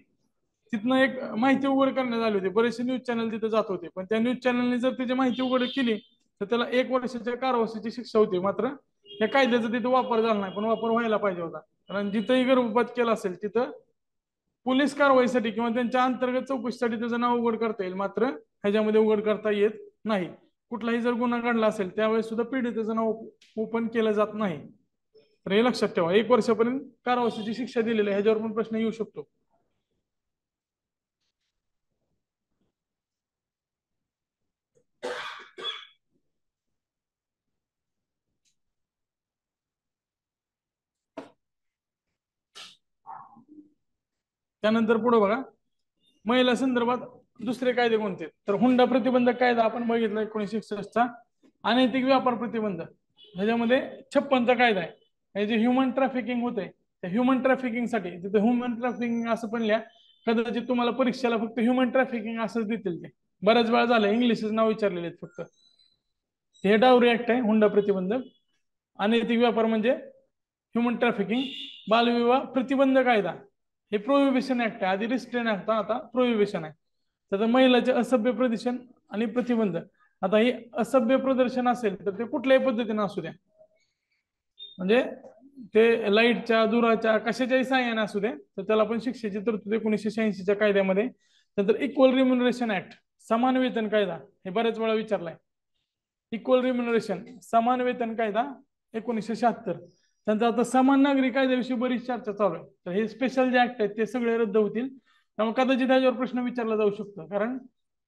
तिथनं एक माहिती उघड करण्यात आली होती. बरेचसे न्यूज चॅनल तिथे जात होते, पण त्या न्यूज चॅनलने जर त्याची माहिती उघड केली तर त्याला 1 वर्षाच्या कारावासाची शिक्षा होती. मात्र या कायद्याचा तिथे वापर झाला नाही, पण वापर व्हायला पाहिजे होता. कारण जिथंही गर्भपात केला असेल तिथं पोलीस कारवाईसाठी किंवा त्यांच्या अंतर्गत चौकशीसाठी त्याचं नाव उघड करता येईल, मात्र ह्याच्यामध्ये उघड करता येत नाही. कुठलाही जर गुन्हा घडला असेल त्यावेळेस सुद्धा पीडितेचं नाव ओपन केलं जात नाही. तर हे लक्षात ठेवा. 1 वर्षापर्यंत कारावासाची शिक्षा दिलेली आहे, ह्याच्यावर पण प्रश्न येऊ शकतो. त्यानंतर पुढे बघा, महिला संदर्भात दुसरे कायदे कोणते, तर हुंडा प्रतिबंधक कायदा आपण बघितला 1961चा. अनैतिक व्यापार प्रतिबंध, ह्याच्यामध्ये 56चा कायदा आहे. हे जे ह्युमन ट्रॅफिकिंग होते, त्या ह्युमन ट्रॅफिकिंग साठी तिथे ह्युमन ट्रॅफिकिंग असं पण लिहा, कदाचित तुम्हाला परीक्षेला फक्त ह्युमन ट्रॅफिकिंग असंच देतील. ते बऱ्याच वेळा झालं, इंग्लिशच नाव विचारलेले आहेत फक्त. हे डावरी ऍक्ट आहे, हुंडा प्रतिबंधक. अनैतिक व्यापार म्हणजे ह्युमन ट्रॅफिकिंग. बालविवाह प्रतिबंध कायदा हे प्रोहिबिशन ऍक्ट आहे, आधी रिस्ट्रेन ऍक्ट, आता प्रोहिबिशन आहे. तर महिलाचे असभ्य प्रदर्शन आणि प्रतिबंध. आता हे असभ्य प्रदर्शन असेल तर ते कुठल्याही पद्धतीने असू द्या, म्हणजे ते लाईटच्या, दुराच्या, कशाच्याही साह्याने असू दे, तर त्याला पण शिक्षेची तरतूद 1986च्या कायद्यामध्ये. नंतर इक्वल रिम्युनरेशन ऍक्ट, समान वेतन कायदा, हे बऱ्याच वेळा विचारलाय. इक्वल रिम्युनरेशन, समान वेतन कायदा 1976. त्यांचा आता समान नागरी कायद्याविषयी बरीच चर्चा चालू आहे. तर हे स्पेशल जे ऍक्ट आहेत ते सगळे रद्द होतील. त्यामुळे कदाचित त्याच्यावर प्रश्न विचारला जाऊ शकतो, कारण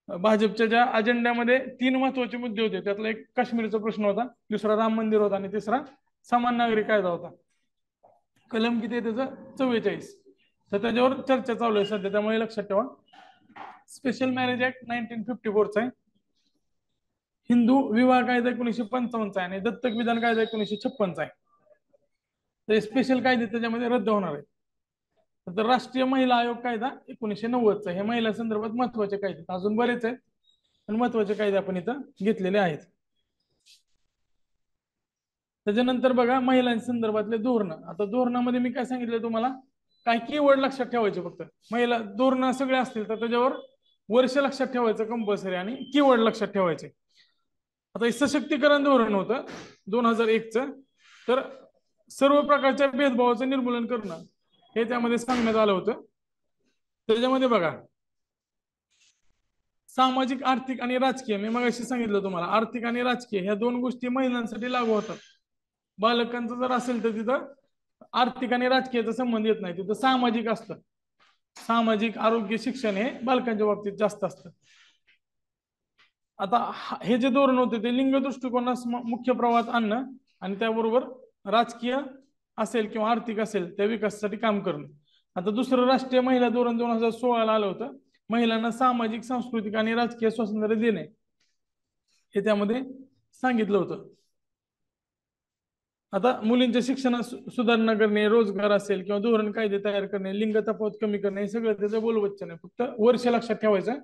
भाजपच्या ज्या अजेंड्यामध्ये 3 महत्वाचे मुद्दे होते, त्यातला एक काश्मीरचा प्रश्न होता, दुसरा राम मंदिर होता, आणि तिसरा समान नागरी कायदा होता. कलम किती आहे त्याचं, 44. तर त्याच्यावर चर्चा चालू आहे सध्या, त्यामुळे लक्षात ठेवा. स्पेशल मॅरेज ऍक्ट 1954चा आहे. हिंदू विवाह कायदा 1955चा आहे, आणि दत्तक विधान कायदा 1956चा आहे. तर स्पेशल कायदे त्याच्यामध्ये रद्द होणार आहे. तर राष्ट्रीय महिला आयोग कायदा 1990चा, हे महिला संदर्भात महत्वाचे कायदे, अजून बरेच आहेत पण महत्वाचे कायदे आपण इथं घेतलेले आहेत. त्याच्यानंतर बघा, महिलांच्या संदर्भातले धोरण. आता धोरणामध्ये मी काय सांगितलं तुम्हाला, काय कीवर्ड लक्षात ठेवायचे फक्त. महिला धोरण सगळे असतील तर त्याच्यावर वर्ष लक्षात ठेवायचं कंपल्सरी, आणि कीवर्ड लक्षात ठेवायचे. आता सशक्तीकरण धोरण होतं 2001च, तर सर्व प्रकारच्या भेदभावाचं निर्मूलन करणं हे त्यामध्ये सांगण्यात आलं होतं. त्याच्यामध्ये बघा, सामाजिक, आर्थिक आणि राजकीय, मी मगाशी सांगितलं तुम्हाला, आर्थिक आणि राजकीय ह्या 2 गोष्टी महिलांसाठी लागू होतात. बालकांचं जर असेल तर तिथं आर्थिक आणि राजकीयचा संबंध येत नाही, तिथं सामाजिक असतं. सामाजिक, आरोग्य, शिक्षण हे बालकांच्या बाबतीत जास्त असतं. आता हे जे धोरण होते ते लिंग दृष्टिकोनास मुख्य प्रवाहात आणणं, आणि त्याबरोबर राजकीय असेल किंवा आर्थिक असेल त्या विकासासाठी काम करणं. आता दुसरं राष्ट्रीय महिला धोरण 2016ला आलं होतं, महिलांना सामाजिक, सांस्कृतिक आणि राजकीय स्वातंत्र्य देणे हे त्यामध्ये सांगितलं होतं. आता मुलींच्या शिक्षणात सुधारणा करणे, रोजगार असेल किंवा धोरण कायदे तयार करणे, लिंग तफावत कमी करणे, हे सगळं त्याचं बोलवच्चन आहे. फक्त वर्ष लक्षात ठेवायचं,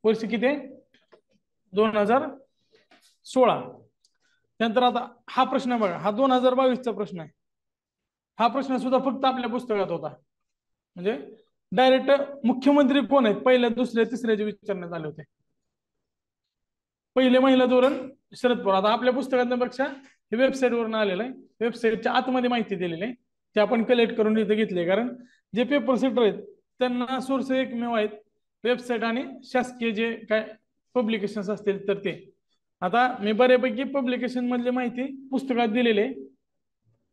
वर्ष किती आहे, 2016. त्यानंतर आता हा प्रश्न बघा, हा 2022चा प्रश्न आहे. हा प्रश्न सुद्धा फक्त आपल्या पुस्तकात होता, म्हणजे डायरेक्ट मुख्यमंत्री कोण आहेत पहिल्या, दुसऱ्या, तिसऱ्याचे विचारण्यात आले होते. पहिले महिला धोरण शरद पवार. आता आपल्या पुस्तकांपेक्षा हे वेबसाईटवरून आलेलं आहे, वेबसाईटच्या आतमध्ये माहिती दिलेली आहे, ते आपण कलेक्ट करून इथे घेतले. कारण जे पेपर सेटर आहेत त्यांना सोर्स एकमेव आहेत, वेबसाईट आणि शासकीय जे काय पब्लिकेशन्स असतील तर ते. आता मी बऱ्यापैकी पब्लिकेशन मधली माहिती पुस्तकात दिलेली आहे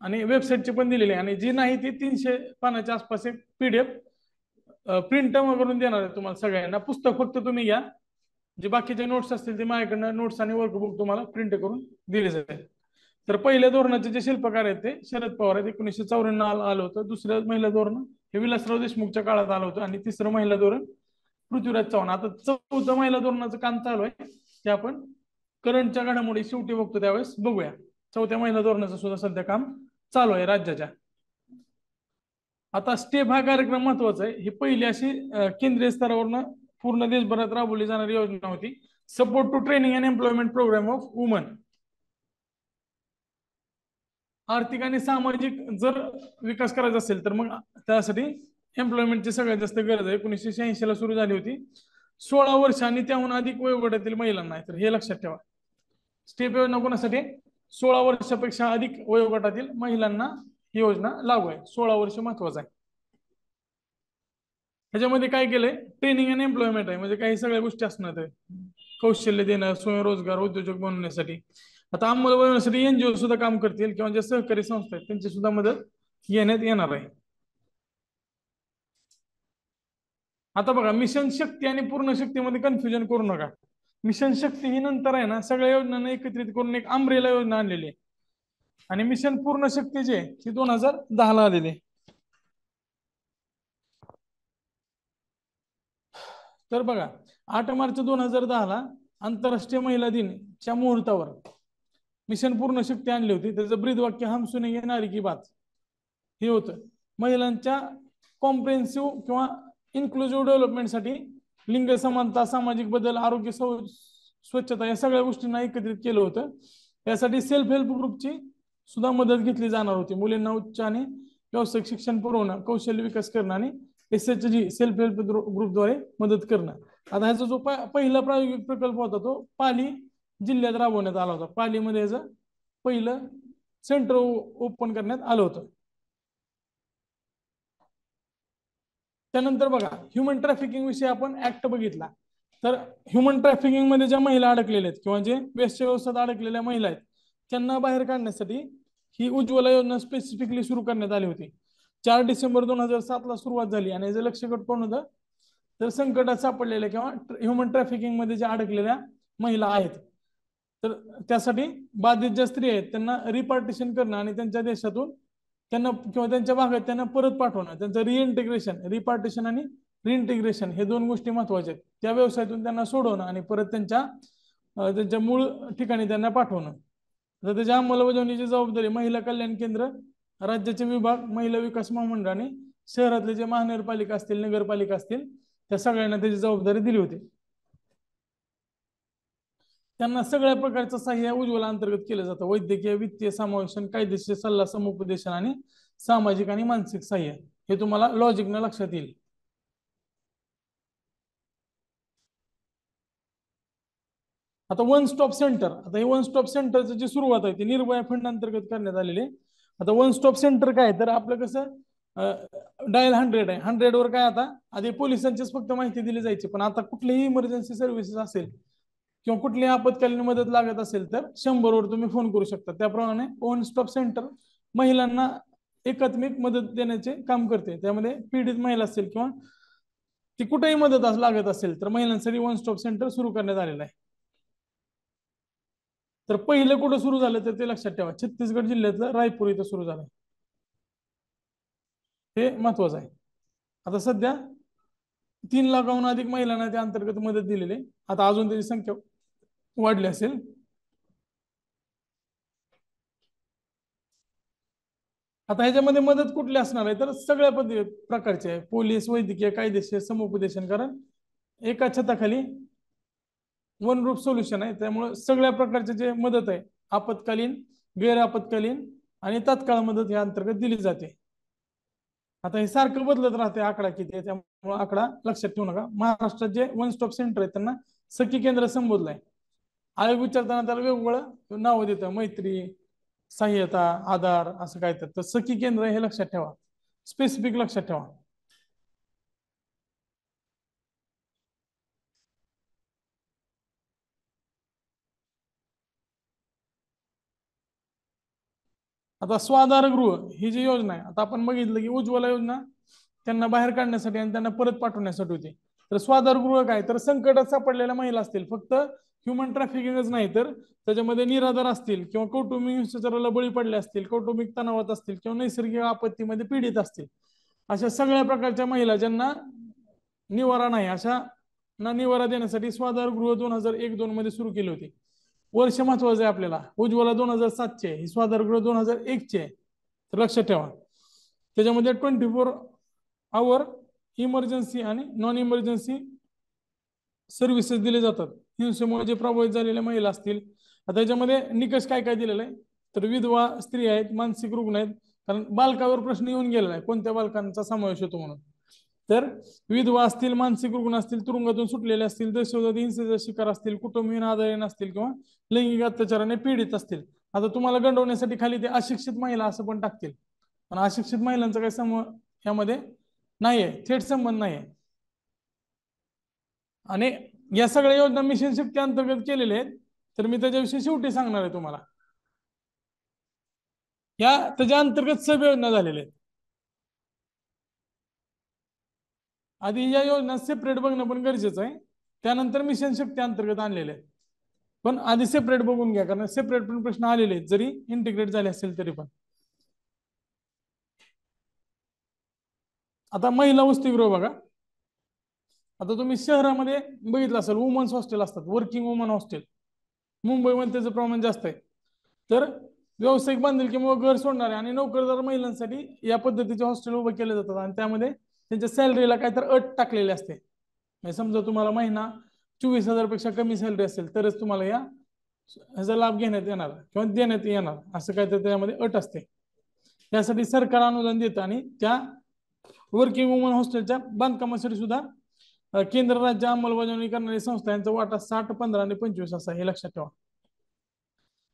आणि वेबसाईटची पण दिलेली आहे, आणि जी नाही ती 300 पानाच्या आसपास एक PDF प्रिंट करून देणार आहे तुम्हाला सगळ्यांना. पुस्तक फक्त तुम्ही घ्या, जे बाकीचे नोट्स असतील ते माझ्याकडनं नोट्स आणि वर्कबुक तुम्हाला प्रिंट करून दिले जाईल. तर पहिल्या धोरणाचे जे शिल्पकार आहेत ते शरद पवार आहेत, 1994 आलं होतं. दुसरं महिला धोरण हे विलासराव देशमुखच्या काळात आलं होतं, आणि तिसरं महिला धोरण पृथ्वीराज चव्हाण. आता 4थं महिला धोरणाचं काम चालू आहे, ते आपण करंटच्या घडामोडी शेवटी बघतो त्यावेळेस बघूया. 4थ्या महिला धोरणाचं सुद्धा सध्या काम चालू आहे राज्याच्या. आता स्टेप हा कार्यक्रम महत्वाचा आहे. ही पहिली अशी केंद्रीय स्तरावरनं पूर्ण देशभरात राबवली जाणारी योजना होती, support to training and employment programme of women. आर्थिक आणि सामाजिक जर विकास करायचा असेल तर मग त्यासाठी एम्प्लॉयमेंटची सगळ्यात जास्त गरज आहे. 1986 ला सुरू झाली होती. 16 वर्ष आणि त्याहून अधिक वयोगटातील महिलांना आहे. तर हे लक्षात ठेवा, स्टेप योजना कोणासाठी, 16 वर्षापेक्षा अधिक वयोगटातील महिलांना ही योजना लागू आहे. 16 वर्ष महत्वाचं आहे. ह्याच्यामध्ये काय केलंय, ट्रेनिंग अँड एम्प्लॉयमेंट आहे, म्हणजे काही सगळ्या गोष्टी असणार आहे, कौशल्य देणं, स्वयंरोजगार, उद्योजक बनवण्यासाठी. आता अंमलबजावणीसाठी NGO सुद्धा काम करतील, किंवा ज्या सहकारी संस्था आहेत त्यांची सुद्धा मदत घेण्यात येणार आहे. आता बघा, मिशन शक्ती आणि पूर्ण शक्तीमध्ये कन्फ्युजन करू नका. मिशन शक्ती ही नंतर आहे ना, सगळ्या योजनांना एकत्रित करून एक अमरेला योजना आणलेली आहे, आणि मिशन पूर्ण शक्ती जे ती 2010 ला आलेली आहे. तर बघा 8 मार्च 2010 आंतरराष्ट्रीय महिला दिनच्या मुहूर्तावर मिशन पूर्ण शक्ती आणली होती. त्याचं ब्रीदवाक्य हम सुनेंगे नारी की बात हे होतं. महिलांच्या कॉम्प्रिहेन्सिव्ह किंवा इन्क्लुझिव्ह डेव्हलपमेंटसाठी लिंग समानता, सामाजिक बदल, आरोग्य, स्वच्छता या सगळ्या गोष्टींना एकत्रित केलं होतं. यासाठी सेल्फ हेल्प ग्रुपची सुद्धा मदत घेतली जाणार होती. मुलींना उच्च आणि व्यावसायिक शिक्षण पुरवणं, कौशल्य विकास करणं आणि SHG सेल्फ हेल्प ग्रुपद्वारे मदत करणं. आता ह्याचा जो पहिला प्रायोगिक प्रकल्प होता तो पाली जिल्ह्यात राबवण्यात आला होता. पालीमध्ये ह्याचं पहिलं सेंटर ओपन करण्यात आलं होतं. त्यानंतर बघा ह्युमन ट्रॅफिकिंग विषयी आपण ऍक्ट बघितला. तर ह्युमन ट्रॅफिकिंग मध्ये ज्या महिला अडकलेल्या आहेत किंवा जे वेश्या व्यवसायात अडकलेल्या महिला आहेत त्यांना बाहेर काढण्यासाठी ही उज्ज्वला योजना स्पेसिफिकली सुरू करण्यात आली होती. 4 डिसेंबर 2007 ला सुरुवात झाली आणि याचं लक्ष कोण होतं तर संकटात सापडलेल्या किंवा ह्युमन ट्रॅफिकिंग मध्ये ज्या अडकलेल्या महिला आहेत तर त्यासाठी बाधित ज्या स्त्री आहेत त्यांना रिपार्टिशन करणं आणि त्यांच्या देशातून त्यांना किंवा त्यांच्या भागात त्यांना परत पाठवणं, त्यांचं रिइंटिग्रेशन, रिपार्टिशन आणि रिइंटिग्रेशन हे 2 गोष्टी महत्वाच्या आहेत. त्या व्यवसायातून त्यांना सोडवणं आणि परत त्यांच्या मूळ ठिकाणी त्यांना पाठवणं. तर त्याच्या अंमलबजावणीची जबाबदारी महिला कल्याण केंद्र, राज्याचे विभाग, महिला विकास महामंडळ आणि शहरातले जे महानगरपालिका असतील, नगरपालिका असतील त्या सगळ्यांना त्याची जबाबदारी दिली होती. त्यांना सगळ्या प्रकारचं सहाय्य उज्ज्वला अंतर्गत केलं जातं. वैद्यकीय, वित्तीय समावेशन, कायदेशीर सल्ला, समुपदेशन आणि सामाजिक आणि मानसिक सहाय्य हे तुम्हाला लॉजिकनं लक्षात येईल. आता वन स्टॉप सेंटर, आता हे वन स्टॉप सेंटरची जी सुरुवात आहे ती निर्भया फंड अंतर्गत करण्यात आलेली. आता वन स्टॉप सेंटर काय तर आपलं कसं डायल 100 आहे. 100 वर काय आता आधी पोलिसांचीच फक्त माहिती दिली जायची, पण आता कुठलीही इमर्जन्सी सर्व्हिसेस असेल किंवा कुठलीही आपत्कालीन मदत लागत असेल तर 100 वर तुम्ही फोन करू शकता. त्याप्रमाणे वन स्टॉप सेंटर महिलांना एकात्मिक मदत देण्याचे काम करते. त्यामध्ये पीडित महिला असतील किंवा ती कुठेही मदत लागत असेल तर महिलांसाठी वन स्टॉप सेंटर सुरू करण्यात आलेलं आहे. तर पहिलं कुठं सुरू झालं तर ते लक्षात ठेवा, छत्तीसगड जिल्ह्यातलं रायपूर इथं सुरू झालं. हे महत्वाचं आहे. आता सध्या 3 लाखाहून अधिक महिलांना त्या अंतर्गत मदत दिलेली. आता अजून त्याची संख्या वाढली असेल. आता ह्याच्यामध्ये मदत कुठली असणार आहे तर सगळ्या प्रकारचे आहे. पोलीस, वैद्यकीय, कायदेशीर, समुपदेशन, कारण एका छताखाली वन रूफ सोल्युशन आहे. त्यामुळे सगळ्या प्रकारचे जे मदत आहे आपत्कालीन, गैर आपत्कालीन आणि तात्काळ मदत या अंतर्गत दिली जाते. आता हे सारखं बदलत राहते आकडा किती आहे, त्यामुळे आकडा लक्षात ठेवू नका. महाराष्ट्रात जे वन स्टॉप सेंटर आहे त्यांना सखी केंद्र संबोधलंय. आयोग विचारताना त्याला वेगवेगळं नाव देतं, मैत्री, सहाय्यता, आधार असं काय. तर सखी केंद्र हे लक्षात ठेवा, स्पेसिफिक लक्षात ठेवा. आता स्वाधार गृह ही जी योजना आहे, आता आपण बघितलं की उज्ज्वला योजना त्यांना बाहेर काढण्यासाठी आणि त्यांना परत पाठवण्यासाठी होती. तर स्वाधार गृह काय तर संकटात सापडलेल्या महिला असतील, फक्त ह्युमन ट्रॅफिकिंगच नाही तर त्याच्यामध्ये निराधार असतील किंवा कौटुंबिक हिंसाचाराला बळी पडले असतील, कौटुंबिक तणावात असतील किंवा नैसर्गिक आपत्तीमध्ये पीडित असतील, अशा सगळ्या प्रकारच्या महिला ज्यांना निवारा नाही अशा निवारा देण्यासाठी स्वाधार गृह 2001-2 मध्ये सुरू केली होती. वर्ष महत्वाचं आहे आपल्याला. उज्ज्वला 2007 ही स्वाधार गृह 2001 आहे. तर लक्षात ठेवा त्याच्यामध्ये 24 आवर इमर्जन्सी आणि नॉन इमर्जन्सी सर्व्हिसेस दिले जातात. हिंसेमुळे जे प्रभावित झालेल्या महिला असतील, आता याच्यामध्ये निकष काय काय दिलेला आहे तर विधवा स्त्री आहेत, मानसिक रुग्ण आहेत, कारण बालकावर प्रश्न येऊन गेलेला आहे कोणत्या बालकांचा समावेश होतो म्हणून. तर विधवा असतील, मानसिक रुग्ण असतील, तुरुंगातून सुटलेले असतील, दहशतवादी हिंसेचा शिकार असतील, कुटुंबहीन आधारीन असतील किंवा लैंगिक अत्याचाराने पीडित असतील. आता तुम्हाला गंडवण्यासाठी खाली ते अशिक्षित महिला असं पण टाकतील, पण अशिक्षित महिलांचा काही यामध्ये नाहीये, थेट संबंध नाहीये. आणि या सगळ्या योजना मिशन शक्ती अंतर्गत केलेल्या आहेत. तर मी त्याच्याविषयी शेवटी सांगणार आहे तुम्हाला. या त्याच्या अंतर्गत सब योजना झालेल्या आहेत. आधी या योजना सेपरेट बघणं पण गरजेचं आहे, त्यानंतर मिशन शक्ती अंतर्गत आणलेले आहेत. पण आधी सेपरेट बघून घ्या, कारण सेपरेट पण प्रश्न आलेले आहेत जरी इंटिग्रेट झाले असेल तरी पण. आता महिला वसतिगृह बघा. आता तुम्ही शहरामध्ये बघितलं असेल वुमन्स हॉस्टेल असतात, वर्किंग वुमन हॉस्टेल. मुंबईमध्ये त्याचं प्रमाण जास्त आहे. तर व्यावसायिक बांधिलकीमुळे घर सोडणारे आणि नोकरदार महिलांसाठी या पद्धतीचे हॉस्टेल उभे केले जातात आणि त्यामध्ये त्यांच्या सॅलरीला काहीतरी अट टाकलेली असते. म्हणजे समजा तुम्हाला महिना 24,000 पेक्षा कमी सॅलरी असेल तरच तुम्हाला ह्याचा लाभ घेण्यात येणार किंवा देण्यात येणार, असं काहीतरी त्यामध्ये अट असते. त्यासाठी सरकार अनुदान देतं आणि त्या वर्किंग वुमन हॉस्टेलच्या बांधकामासाठी सुद्धा केंद्र राज्य अंमलबजावणी करणारी संस्था यांचा वाटा 60, 15 आणि 25 असा हे लक्षात ठेवा.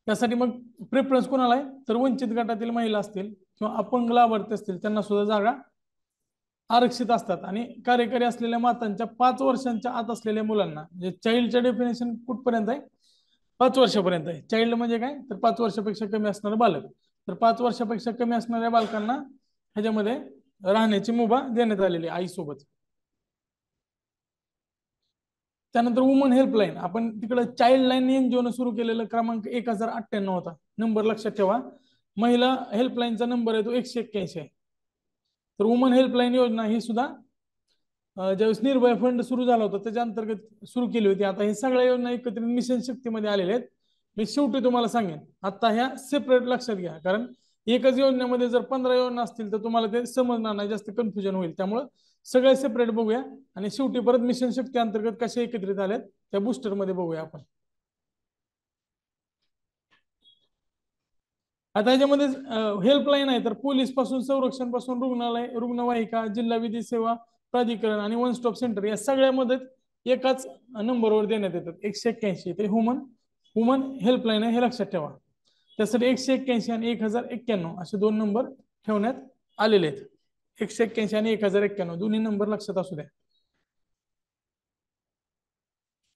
त्यासाठी मग प्रेफरन्स कोणाला आहे तर वंचित गटातील महिला असतील किंवा अपंग लाभार्थी असतील त्यांना सुद्धा जागा आरक्षित असतात. आणि कार्यकारी असलेल्या मातांच्या 5 वर्षांच्या आत असलेल्या मुलांना, म्हणजे चाइल्डच्या डेफिनेशन कुठपर्यंत आहे 5 वर्षापर्यंत आहे. चाइल्ड म्हणजे काय तर 5 वर्षापेक्षा कमी असणारं बालक. तर 5 वर्षापेक्षा कमी असणाऱ्या बालकांना ह्याच्यामध्ये राहण्याची मुभा देण्यात आलेली आईसोबत. त्यानंतर वुमन हेल्पलाईन, आपण तिकडे चाइल्ड लाईन एनजीओ सुरू केलेला क्रमांक 1098 होता. नंबर लक्षात ठेवा. महिला हेल्पलाईनचा नंबर आहे तो 181 आहे. तर वुमन हेल्पलाईन योजना ही सुद्धा ज्यावेळेस निर्भया फंड सुरू झाला होता त्याच्या अंतर्गत सुरू केली होती. आता हे सगळ्या योजना एकत्रित मिशन शक्तीमध्ये आलेल्या आहेत. मी शेवटी तुम्हाला सांगेन, आता ह्या सेपरेट लक्षात घ्या, कारण एकच योजनेमध्ये जर 15 योजना असतील तर तुम्हाला ते समजणार नाही, जास्त कन्फ्युजन होईल. त्यामुळे सगळे सेपरेट बघूया आणि शेवटी परत मिशन शक्ती अंतर्गत कशा एकत्रित आल्यात त्या बुस्टर मध्ये बघूया आपण. आता ह्याच्यामध्ये हेल्पलाईन आहे तर पोलीस पासून संरक्षण पासून रुग्णालय, रुग्णवाहिका, जिल्हा विधी सेवा प्राधिकरण आणि वन स्टॉप सेंटर या सगळ्या मदत एकाच नंबरवर देण्यात येतात. 181 ते वुमन हेल्पलाईन आहे हे लक्षात ठेवा. त्यासाठी 181 आणि 1091 असे 2 नंबर ठेवण्यात आलेले आहेत. 181 आणि 1091 दोन्ही नंबर लक्षात असू द्या.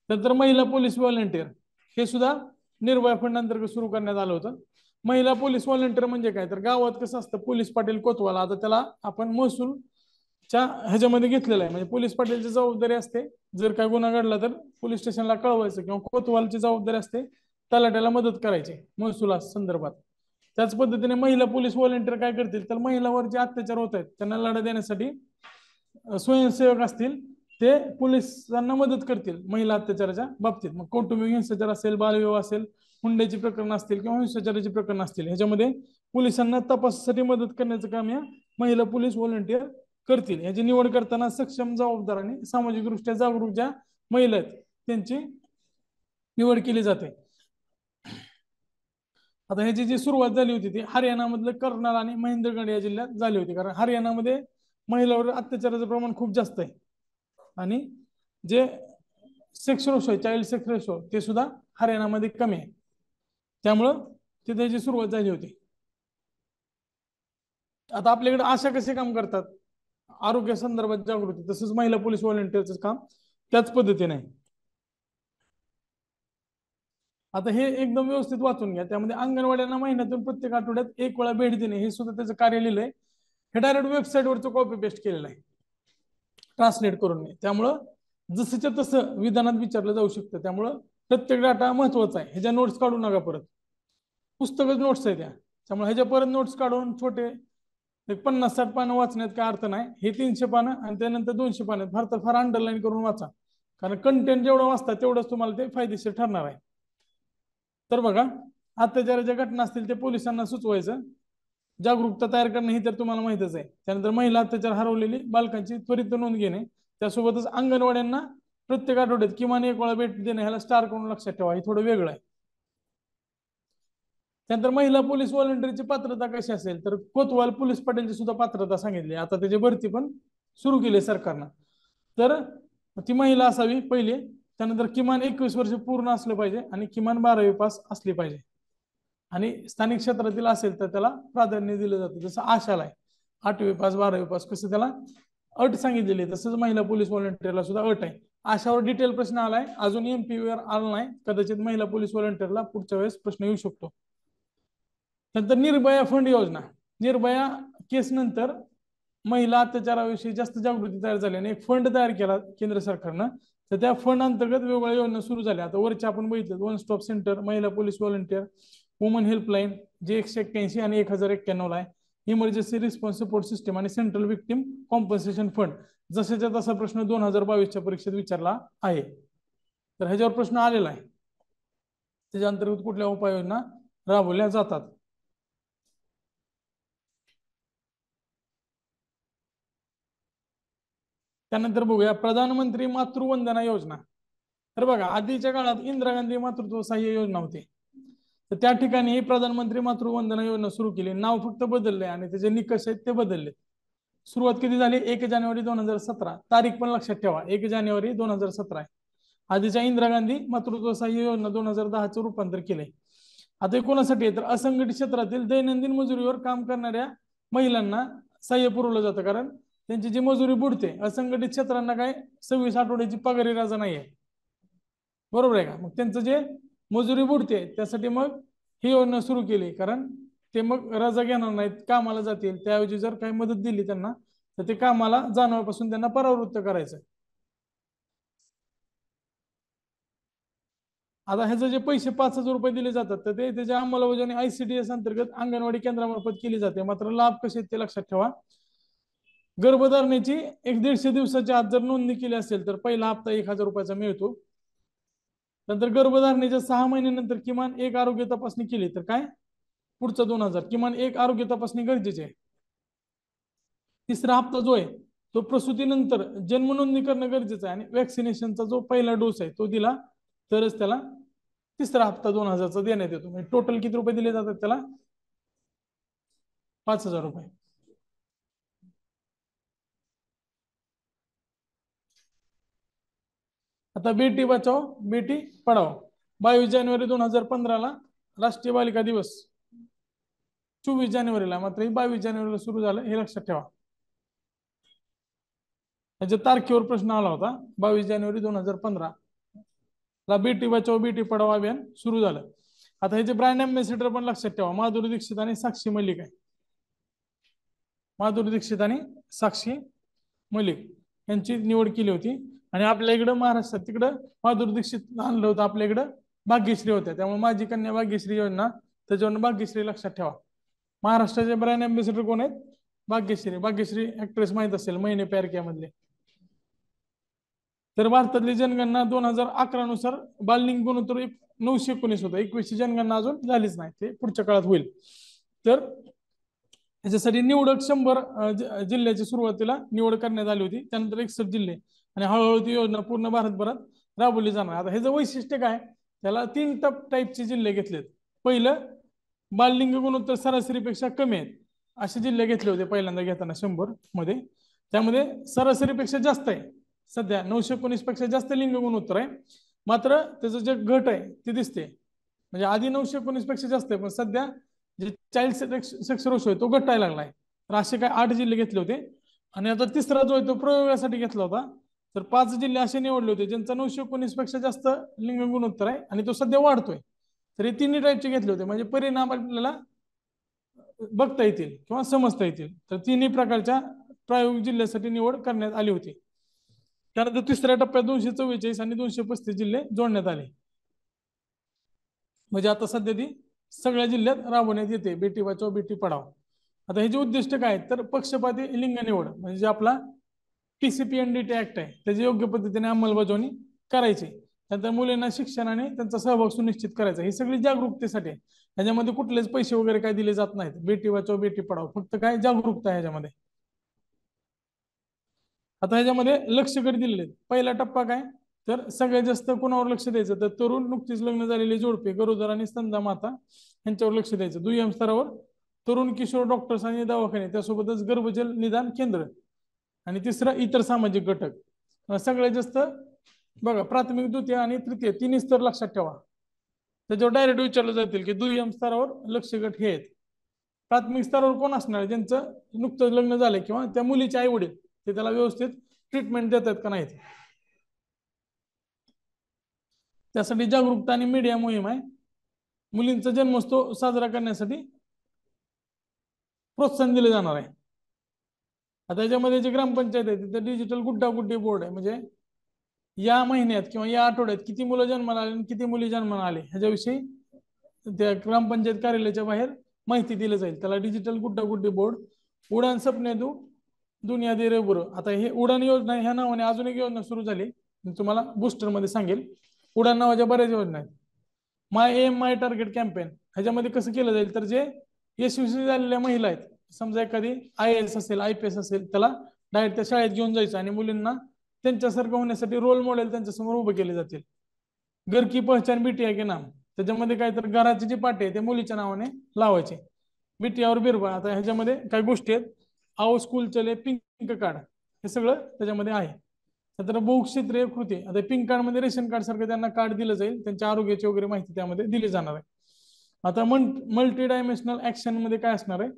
नंतर महिला पोलीस व्हॉलेंटियर हे सुद्धा निर्भया फंड अंतर्गत सुरू करण्यात आलं होतं. महिला पोलीस व्हॉलेंटियर म्हणजे काय तर गावात कसं असतं पोलीस पाटील कोतवाल, आता त्याला आपण महसूलच्या ह्याच्यामध्ये घेतलेलं आहे. म्हणजे पोलीस पाटीलची जबाबदारी असते जर काय गुन्हा घडला तर पोलीस स्टेशनला कळवायचं, किंवा कोतवालची जबाबदारी असते तलाट्याला मदत करायची महसुला संदर्भात. त्याच पद्धतीने महिला पोलीस व्हॉलेंटियर काय करतील तर महिलांवर जे अत्याचार होत आहेत त्यांना लढा देण्यासाठी स्वयंसेवक असतील ते पोलिसांना मदत करतील महिला अत्याचाराच्या बाबतीत. मग कौटुंबिक हिंसाचार असेल, बालविवाह असेल, हुंड्याची प्रकरण असतील किंवा हिंसाचाराची प्रकरण असतील, ह्याच्यामध्ये पोलिसांना तपासासाठी मदत करण्याचं काम या महिला पोलीस व्हॉलेंटियर करतील. याची निवड करताना सक्षम, जबाबदार आणि सामाजिकदृष्ट्या जागरूक ज्या महिला आहेत त्यांची निवड केली जाते. आता ह्याची जी सुरुवात झाली होती ती हरियाणामधलं कर्नाल आणि महेंद्रगड या जिल्ह्यात झाली होती, कारण हरियाणामध्ये महिलांवर अत्याचाराचं प्रमाण खूप जास्त आहे आणि जे सेक्स रेशो आहे, चाइल्ड सेक्स रेशो ते सुद्धा हरियाणामध्ये कमी आहे. त्यामुळं तिथे त्याची सुरुवात झाली होती. आता आपल्याकडे आशा कसे काम करतात आरोग्य संदर्भात जागृती, तसंच महिला पोलीस व्हॉलेंटियरचं काम त्याच पद्धतीने आहे. आता हे एकदम व्यवस्थित वाचून घ्या. त्यामध्ये अंगणवाड्यांना महिन्यातून प्रत्येक आठवड्यात 1 वेळा भेट देणे हे सुद्धा त्याचं कार्य लिहिलंय. हे डायरेक्ट वेबसाईटवरचं कॉपी पेस्ट केलेलं आहे ट्रान्सलेट करून. त्यामुळं जसंच्या तसं विधानात विचारलं जाऊ शकतं. त्यामुळं प्रत्येक डाटा महत्वाचा आहे. ह्याच्या नोट्स काढू नका परत, पुस्तकच नोट्स आहे त्या. त्यामुळे ह्याच्या परत नोट्स काढून छोटे 50-60 पानं वाचण्यात काय अर्थ नाही. हे 300 पानं आणि त्यानंतर 200 पानं फार अंडरलाईन करून वाचा, कारण कंटेंट जेवढं वाचता तेवढंच तुम्हाला ते फायदेशीर ठरणार आहे. तर बघा, अत्याचाराच्या घटना असतील ते पोलिसांना सुचवायचं, जागरूकता तयार करणं ही तर तुम्हाला माहितच आहे. त्यानंतर महिला अत्याचार हरवलेली बालकांची त्वरित नोंद घेणे, त्यासोबतच अंगणवाड्यांना प्रत्येक आठवड्यात किमान 1 वेळा भेट देणे, ह्याला स्टार करून लक्षात ठेवा, हे थोडं वेगळं आहे. त्यानंतर महिला पोलीस व्हॉलेंटियरची पात्रता कशी असेल तर कोतवाल पोलीस पाटीलची सुद्धा पात्रता सांगितली. आता त्याची भरती पण सुरू केली सरकारनं. तर ती महिला असावी पहिली, त्यानंतर किमान 21 वर्ष पूर्ण असलं पाहिजे आणि किमान 12वी पास असली पाहिजे. आणि स्थानिक क्षेत्रातील असेल तर त्याला प्राधान्य दिलं जातं. जसं आशाला आहे 8वी पास 12वी पास, कसं त्याला अट सांगितलेली तसंच महिला पोलीस व्हॉलेंटियरला सुद्धा अट आहे. आशावर डिटेल प्रश्न आलाय, अजून MPवर आला नाही, कदाचित महिला पोलीस व्हॉलेंटियरला पुढच्या वेळेस प्रश्न येऊ शकतो. नंतर निर्भया फंड योजना, निर्भया केस नंतर महिला अत्याचाराविषयी जास्त जागृती तयार झाली आणि एक फंड तयार केला केंद्र सरकारनं. तर त्या फंड अंतर्गत वेगवेगळ्या योजना सुरू झाल्या. आता वरच्या आपण बघितलं, वन स्टॉप सेंटर, महिला पोलीस व्हॉलेंटियर, वुमन हेल्पलाईन जे 181 आणि 1091 आहे, इमर्जन्सी रिस्पॉन्स सपोर्ट सिस्टम आणि सेंट्रल विक्टिम कॉम्पन्सेशन फंड जशाच्या तसा प्रश्न 2022च्या परीक्षेत विचारला आहे. तर ह्याच्यावर प्रश्न आलेला आहे. त्याच्या अंतर्गत कुठल्या उपाययोजना राबवल्या जातात. त्यानंतर बघूया प्रधानमंत्री मातृवंदना योजना. तर बघा आधीच्या काळात इंदिरा गांधी मातृत्व सहाय्य योजना होती. तर त्या ठिकाणी प्रधानमंत्री मातृवंदना योजना सुरू केली. नाव फक्त बदलले आणि त्याचे निकष आहेत ते बदलले. सुरुवात कधी झाली? 1 जानेवारी 2017. तारीख पण लक्षात ठेवा, 1 जानेवारी 2017 आहे. आधीच्या इंदिरा गांधी मातृत्व सहाय्य योजना 2010चं रूपांतर केले. आता कोणासाठी आहे तर असंघटित क्षेत्रातील दैनंदिन मजुरीवर काम करणाऱ्या महिलांना सहाय्य पुरवलं जातं. कारण त्यांची जी मजुरी बुडते, असंघटित क्षेत्रांना काय 26 आठवड्याची पगारी रजा नाही आहे, बरोबर आहे का? मग त्यांचं जे मजुरी बुडते त्यासाठी मग ही योजना सुरू केली. कारण ते मग रजा घेणार नाहीत, कामाला जातील. त्याऐवजी जर काही मदत दिली त्यांना तर ते कामाला जाण्यापासून त्यांना परावृत्त करायचं. आता ह्याचे जे पैसे 5,000 रुपये दिले जातात तर ते त्याच्या अंमलबजावणी ICDS अंतर्गत अंगणवाडी केंद्रामार्फत केली जाते. मात्र लाभ कसे आहेत ते लक्षात ठेवा. गर्भधारणेची 150 दिवसाच्या आत जर नोंदणी केली असेल तर पहिला हप्ता 1,000 रुपयाचा मिळतो. नंतर गर्भधारणेच्या 6 महिन्यानंतर किमान एक आरोग्य तपासणी केली तर काय पुढचा 2,000. किमान एक आरोग्य तपासणी गरजेची आहे. तिसरा हप्ता जो आहे तो प्रसूतीनंतर जन्म नोंदणी करणं गरजेचं आहे आणि वॅक्सिनेशनचा जो पहिला डोस आहे तो दिला तरच त्याला तिसरा हप्ता 2,000चा देण्यात येतो. म्हणजे टोटल किती रुपये दिले जातात त्याला? 5,000 रुपये. आता बेटी बचाओ बेटी पढाओ 22 जानेवारी 2015 राष्ट्रीय बालिका दिवस 24 जानेवारीला, मात्र 22 जानेवारीला सुरू झालं हे लक्षात ठेवा. याच्या तारखेवर प्रश्न आला होता. 22 जानेवारी 2015 ला बेटी बचाओ बेटी पढाओ अभियान सुरू झालं. आता ह्याचे ब्रँड अँबॅसेडर पण लक्षात ठेवा. माधुरी दीक्षित आणि साक्षी मलिक आहे. माधुरी दीक्षित आणि साक्षी मलिक यांची निवड केली होती. आणि आपल्या इकडं महाराष्ट्रात तिकडं माधुरी दीक्षित आणलं होतं, आपल्या इकडं भाग्यश्री होत्या. त्यामुळे माझी कन्या भाग्यश्री योजना त्याच्यावर भाग्यश्री लक्षात ठेवा. महाराष्ट्राचे ब्रँड अँबॅसेडर कोण आहेत? भाग्यश्री. भाग्यश्री ऍक्ट्रेस माहित असेल, मैंने प्यार किया मधले. तर भारतातली जनगणना 2011 नुसार बाललिंग गुणोत्तर 919 होतं. 21ची जनगणना अजून झालीच नाही, ते पुढच्या काळात होईल. तर याच्यासाठी निवडक 100 जिल्ह्याची सुरुवातीला निवड करण्यात आली होती. त्यानंतर 61 जिल्हे आणि हळूहळू ती योजना पूर्ण भारतभरात राबवली जाणार. आता ह्याचं वैशिष्ट्य काय? त्याला 3 टाईपचे जिल्हे घेतलेत. पहिलं बाललिंग गुणोत्तर सरासरीपेक्षा कमी आहेत असे जिल्हे घेतले होते पहिल्यांदा घेताना 100 मध्ये. त्यामध्ये सरासरीपेक्षा जास्त आहे. सध्या 919 पेक्षा जास्त लिंग गुणोत्तर आहे, मात्र त्याचं जे घट आहे ते दिसते. म्हणजे आधी 919 पेक्षा जास्त आहे, पण सध्या जे चाइल्ड सेक्स रेशो आहे तो घटायला लागलाय. तर असे काय 8 जिल्हे घेतले होते. आणि आता तिसरा जो आहे तो प्रयोगासाठी घेतला होता. तर 5 जिल्हे असे निवडले होते ज्यांचा 919 पेक्षा जास्त लिंग गुणोत्तर आहे आणि तो सध्या वाढतोय. तर हे तिन्ही टाईपचे घेतले होते म्हणजे परिणाम आपल्याला बघता येतील किंवा समजता येतील. तर तिन्ही प्रकारच्या प्रायोगिक जिल्ह्यासाठी निवड करण्यात आली होती. त्यानंतर तिसऱ्या टप्प्यात 244 आणि 235 जिल्हे जोडण्यात आले. म्हणजे आता सध्या ती सगळ्या जिल्ह्यात राबवण्यात येते बेटी बचाओ बेटी पढाओ. आता हे जे उद्दिष्ट काय तर पक्षपाती लिंग निवड म्हणजे आपला TCPNDT ऍक्ट आहे त्याची योग्य पद्धतीने अंमलबजावणी करायची. त्यानंतर मुलींना शिक्षण आणि त्यांचा सहभाग सुनिश्चित करायचा. ही सगळी जागरूकतेसाठी आहे. ह्याच्यामध्ये कुठलेच पैसे वगैरे काय दिले जात नाहीत. बेटी बचाओ बेटी पढाओ फक्त काय जागरूकता आहे ह्याच्यामध्ये. आता ह्याच्यामध्ये लक्ष कधी दिलेले. पहिला टप्पा काय तर सगळ्यात जास्त कोणावर लक्ष द्यायचं तर तरुण नुकतीच लग्न झालेली जोडपे गरोदर आणि स्तनदा माता यांच्यावर लक्ष द्यायचं. दुय्यम स्तरावर तरुण किशोर डॉक्टर्स आणि दवाखाने त्यासोबतच गर्भजल निदान केंद्र आणि तिसरं इतर सामाजिक घटक. सगळ्यात जास्त बघा प्राथमिक द्वितीय आणि तृतीय तिन्ही स्तर लक्षात ठेवा. त्याच्यावर डायरेक्ट विचारलं जातील की दुय्यम स्तरावर लक्ष गट हे आहेत. प्राथमिक स्तरावर कोण असणार ज्यांचं नुकतंच लग्न झालंय किंवा त्या मुलीचे आई वडील ते त्याला व्यवस्थित ट्रीटमेंट देतात का नाहीत. त्यासाठी जागरूकता आणि मीडिया मोहीम आहे. मुलींचा जन्मोत्सव साजरा करण्यासाठी प्रोत्साहन दिले जाणार आहे. आता याच्यामध्ये जे ग्रामपंचायत आहे तिथे डिजिटल गुड्डा गुड्डी बोर्ड आहे. म्हणजे या महिन्यात किंवा या आठवड्यात किती मुलं जन्माला आले आणि किती मुली जन्माला आले ह्याच्याविषयी त्या ग्रामपंचायत कार्यालयाच्या बाहेर माहिती दिली जाईल. त्याला डिजिटल गुड्डा गुड्डी बोर्ड. उडान सपने दो दुनिया दे रे बरं. आता हे उडान योजना ह्या नावाने अजून एक योजना सुरू झाली, मी तुम्हाला बुस्टर मध्ये सांगेल. उडान नावाच्या बऱ्याच योजना आहेत. माय एम माय टार्गेट कॅम्पेन ह्याच्यामध्ये कसं केलं जाईल, तर जे यशस्वी झालेल्या महिला आहेत, समजा एखादी IAS असेल, IPS असेल, त्याला डायरेक्ट त्या शाळेत घेऊन जायचं आणि मुलींना त्यांच्यासारखं होण्यासाठी रोल मॉडेल त्यांच्यासमोर उभे केले जातील. घर की पहचान बिटिया के नाम, त्याच्यामध्ये काय तर घराची जी पाटी आहे ते मुलीच्या नावाने लावायचे. बिटियावर बिरबा. आता ह्याच्यामध्ये काही गोष्टी आहेत. आओ स्कूल चले, पिंक कार्ड, हे सगळं त्याच्यामध्ये आहे. तर बहुक्षेत्रीय कृती, आता पिंक कार्ड मध्ये रेशन कार्ड सारखं त्यांना कार्ड दिलं जाईल, त्यांच्या आरोग्याची वगैरे माहिती त्यामध्ये दिली जाणार आहे. आता मल्टी डायमेन्शनल ऍक्शन मध्ये काय असणार आहे,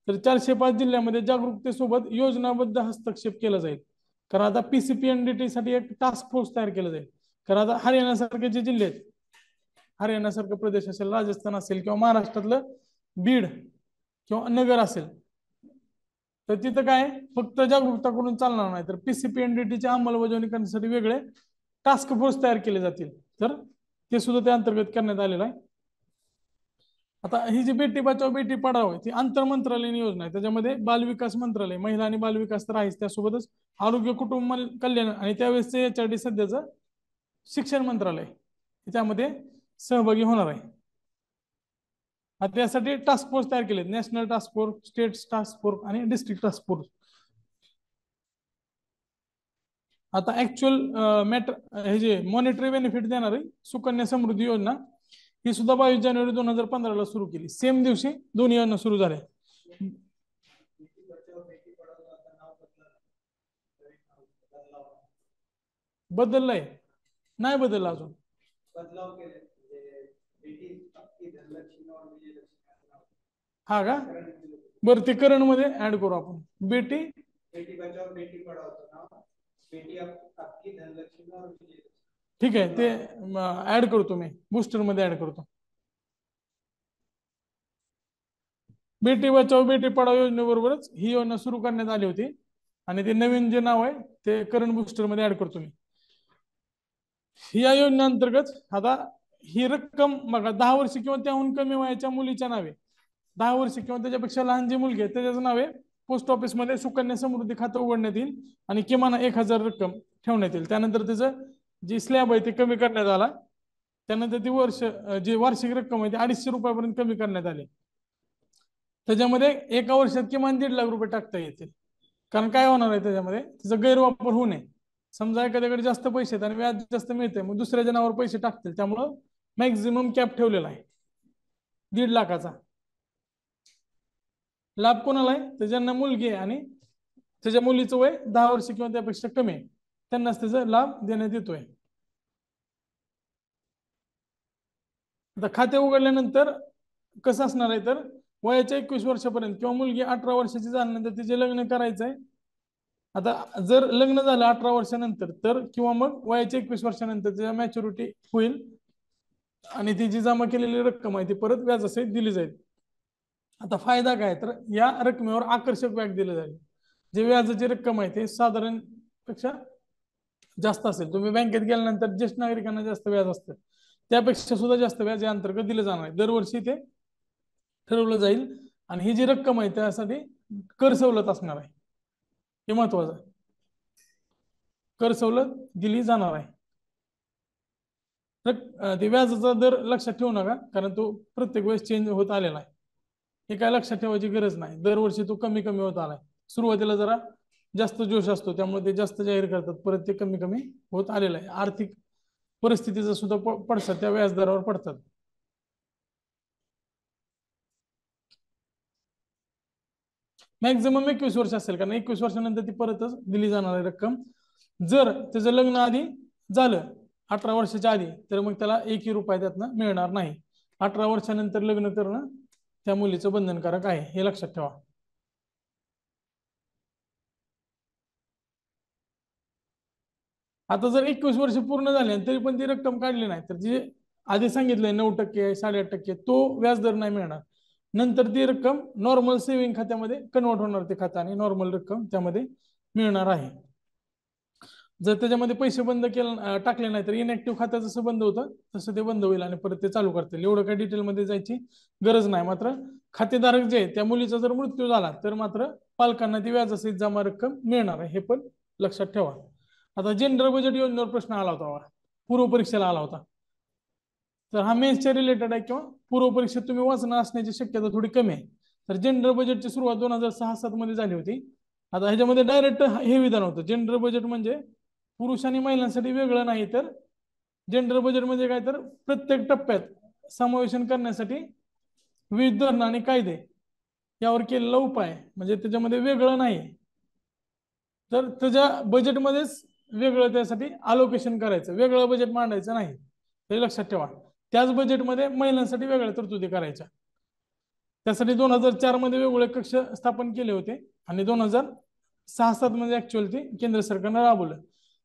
तर 405 जिल्ह्यामध्ये जागरूकतेसोबत योजनाबद्ध हस्तक्षेप केला जाईल. कारण आता PCPNDT साठी एक टास्क फोर्स तयार केला जाईल. कारण आता हरियाणा सारखे जे जिल्हे आहेत, हरियाणा सारखं प्रदेश असेल, राजस्थान असेल, किंवा महाराष्ट्रातलं बीड किंवा नगर असेल, तर तिथं काय फक्त जागरूकता करून चालणार नाही, तर PCPNDTची अंमलबजावणी करण्यासाठी वेगळे टास्क फोर्स तयार केले जातील. तर ते सुद्धा त्या अंतर्गत करण्यात आलेलं आहे. आता ही जी बेटी बचाव बेटी पढाओ ती आंतर मंत्रालयीन योजना आहे. त्याच्यामध्ये बालविकास मंत्रालय, महिला आणि बालविकास तर आहेच, त्यासोबतच आरोग्य कुटुंब कल्याण आणि त्यावेळेस HRD सध्याचं शिक्षण मंत्रालय त्यामध्ये सहभागी होणार आहे. आता त्यासाठी टास्क फोर्स तयार केले, national task force, state task force आणि डिस्ट्रिक्ट टास्क फोर्स. आता ऍक्च्युअल मॅटर हे जे मॉनिटरी बेनिफिट देणार आहे सुकन्या समृद्धी योजना, ही सुद्धा 22 जानेवारी 2015 सुरू केली. सेम दिवशी दोन्ही योजना सुरू झाल्या. बदललाय? नाही बदलला अजून. हा का? बरं, ते करण मध्ये ऍड करू आपण. बेटी ठीक आहे, ते ऍड करतो मी, बुस्टर मध्ये ऍड करतो. बेटी बचाओ बेटी पढाओ योजनेबरोबरच ही योजना सुरू करण्यात आली होती आणि ते नवीन जे नाव आहे ते करण बुस्टर मध्ये ऍड करतो मी. या योजनेअंतर्गत आता ही रक्कम बघा, 10 वर्ष किंवा त्याहून कमी वयाच्या मुलीच्या नावे, 10 वर्ष किंवा त्याच्यापेक्षा लहान जी मुलगी आहे त्याच्याच नावे पोस्ट ऑफिस मध्ये सुकन्या समृद्धी खातं उघडण्यात येईल आणि किमान 1000 रक्कम ठेवण्यात येईल. त्यानंतर त्याचं जी स्लॅब आहे ते कमी करण्यात आला. त्यानंतर ती जी वार्षिक रक्कम आहे ती 250 रुपयापर्यंत कमी करण्यात आली. त्याच्यामध्ये एका वर्षात किमान 1.5 लाख रुपये टाकता येतील. कारण काय होणार आहे त्याच्यामध्ये, त्याचा गैरवापर होऊ नये. समजा एखाद्याकडे जास्त पैसे आहेत आणि व्याज जास्त मिळते, मग दुसऱ्याच्या नावावर पैसे टाकतील. त्यामुळं मॅक्झिमम कॅप ठेवलेला आहे 1.5 लाखाचा. लाभ कोणाला आहे, तर ज्यांना मुलगी आहे आणि त्याच्या मुलीचं वय 10 वर्ष किंवा त्यापेक्षा कमी आहे, त्यांनाच त्याचा लाभ देण्यात येतोय. आता खाते उघडल्यानंतर कसं असणार आहे, तर वयाच्या 21 वर्षापर्यंत किंवा मुलगी 18 वर्षाची झाल्यानंतर तिचे लग्न करायचं आहे. आता जर लग्न झालं 18 वर्षानंतर, तर किंवा मग वयाच्या 21 वर्षानंतर त्याच्या मॅच्युरिटी होईल आणि ती जी जमा केलेली रक्कम आहे ती परत व्याजासहित दिली जाईल. आता फायदा काय, तर या रकमेवर आकर्षक व्याज दिलं जाईल. जे व्याजाची रक्कम आहे ते साधारण पेक्षा जास्त असेल. तुम्ही बँकेत गेल्यानंतर ज्येष्ठ नागरिकांना जास्त व्याज असतं, त्यापेक्षा सुद्धा जास्त व्याज या अंतर्गत दिलं जाणार आहे. दरवर्षी ते ठरवलं जाईल आणि ही जी रक्कम आहे त्यासाठी कर सवलत असणार आहे. हे महत्वाचं आहे, कर सवलत दिली जाणार आहे. ते व्याजाचा दर लक्षात ठेवू नका, कारण तो प्रत्येक वेळेस चेंज होत आलेला आहे. हे काय लक्षात ठेवायची गरज नाही, दरवर्षी तो कमी कमी होत आलाय. सुरुवातीला जरा जास्त जोश असतो त्यामुळे ते जास्त जाहीर करतात, परत ते कमी कमी होत आलेलं आहे. आर्थिक परिस्थितीचा सुद्धा पडसाद त्या व्याजदरावर पडतात. मॅक्झिमम 21 वर्ष असेल, कारण 21 वर्षानंतर ती परतच दिली जाणार आहे रक्कम. जर त्याचं लग्न आधी झालं 18 वर्षाच्या आधी, तर मग त्याला 1 रुपया त्यातनं मिळणार नाही. 18 वर्षानंतर लग्न करणं त्या मुलीचं बंधनकारक आहे, हे लक्षात ठेवा. आता जर 21 वर्ष पूर्ण झाले तरी पण ती रक्कम काढली नाही, तर जे आधी सांगितलंय 9%, 8.5%, तो व्याजदर नाही मिळणार. नंतर ती रक्कम नॉर्मल सेव्हिंग खात्यामध्ये कन्वर्ट होणार, ते खातं, आणि नॉर्मल रक्कम त्यामध्ये मिळणार आहे. जर त्याच्यामध्ये पैसे बंद केलं टाकले नाही तर इनॅक्टिव्ह खातं जसं बंद होतं तसं ते बंद होईल आणि परत ते चालू करतील. एवढं काही डिटेलमध्ये जायची गरज नाही. मात्र खातेधारक जे त्या मुलीचा जर मृत्यू झाला तर मात्र पालकांना ती व्याजासहित जमा रक्कम मिळणार आहे, हे पण लक्षात ठेवा. आता जनरल बजेट योजनेवर प्रश्न आला होता बघा, पूर्व परीक्षेला आला होता. तर हा मेन्सच्या रिलेटेड आहे किंवा पूर्व परीक्षेत तुम्ही वाचणार असण्याची शक्यता थोडी कमी आहे. तर जनरल बजेटची सुरुवात 2006-07 मध्ये झाली होती. आता ह्याच्यामध्ये डायरेक्ट हे विधान होतं, जनरल बजेट म्हणजे पुरुष आणि महिलांसाठी वेगळं नाही, तर जनरल बजेट म्हणजे काय, तर प्रत्येक टप्प्यात समावेशन करण्यासाठी विविध धोरण आणि कायदे यावर केलेला उपाय, म्हणजे त्याच्यामध्ये वेगळं नाही. तर त्याच्या बजेटमध्येच वेगळं त्यासाठी अलोकेशन करायचं, वेगळं बजेट मांडायचं नाही, हे लक्षात ठेवा. त्याच बजेटमध्ये महिलांसाठी वेगळ्या तरतुदी करायच्या. त्यासाठी 2004 मध्ये वेगवेगळे कक्ष स्थापन केले होते आणि 2006-07 मध्ये ऍक्च्युअल ते केंद्र सरकारनं राबवलं.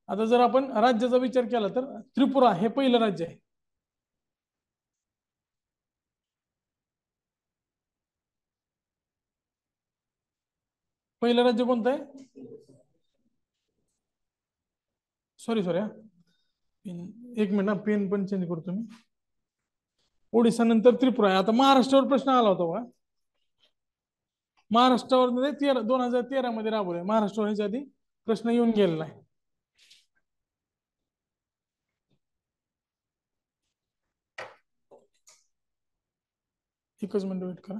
आता जर आपण राज्याचा विचार केला तर त्रिपुरा हे पहिलं राज्य आहे. पहिलं राज्य कोणतं आहे? सॉरी सॉरी, एक मिनिट, पेन पण चेंज करतो मी. ओडिसा नंतर त्रिपुरा आहे. आता महाराष्ट्रावर प्रश्न आला होता बघा, महाराष्ट्रावर 2013 मध्ये राबवले. महाराष्ट्रावर ह्याच्या आधी प्रश्न येऊन गेलेला आहे. एकच मिनिट वेट करा.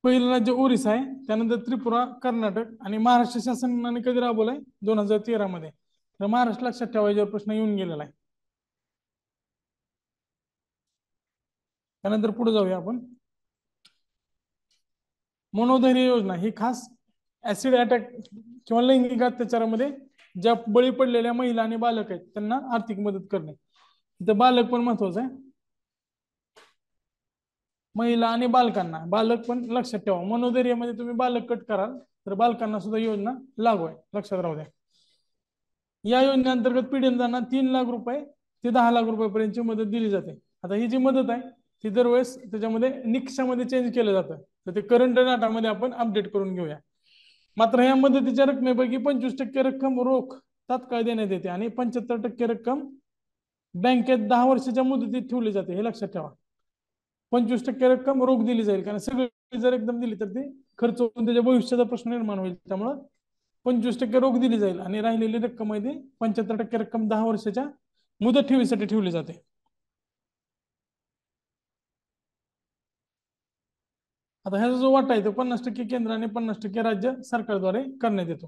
पहिलं राज्य ओरिसा आहे, त्यानंतर त्रिपुरा, कर्नाटक आणि महाराष्ट्र शासनाने कधी राबवलाय? 2013 मध्ये. तर महाराष्ट्र लक्षात ठेवायच्यावर प्रश्न येऊन गेलेला आहे. त्यानंतर पुढे जाऊया आपण. मनोधैर्य योजना ही खास ऍसिड अटॅक किंवा लैंगिक अत्याचारामध्ये ज्या बळी पडलेल्या महिला आणि बालक आहेत त्यांना आर्थिक मदत करणे. इथं बालक पण महत्वाचं आहे, महिला आणि बालकांना. बालक पण लक्षात ठेवा, मनोधैर्यामध्ये तुम्ही बालक कट कराल तर बालकांना सुद्धा योजना लागू आहे, लक्षात राहू द्या. या योजनेअंतर्गत पीडितांना 3 लाख रुपये ते 10 लाख रुपयापर्यंतची मदत दिली जाते. आता ही जी मदत आहे ती दरवेळेस त्याच्यामध्ये निकषामध्ये चेंज केलं जातं, तर ते करंट डाटामध्ये आपण अपडेट करून घेऊया. मात्र या मदतीच्या रकमेपैकी 25% रक्कम रोख तात्काळ देण्यात येते आणि 75% रक्कम बँकेत 10 वर्षाच्या मुदतीत ठेवली जाते, हे लक्षात ठेवा. 25% रक्कम रोख दिली जाईल, कारण सगळी जर एकदम दिली तर ते खर्च होऊन त्याच्या भविष्याचा प्रश्न निर्माण होईल. त्यामुळं 25% रोख दिली जाईल आणि राहिलेली रक्कम मध्ये 75% रक्कम 10 वर्षाच्या मुदत ठेवीसाठी ठेवली जाते. आता ह्याचा जो वाटा आहे तो 50% केंद्र आणि 50% राज्य सरकारद्वारे करण्यात येतो.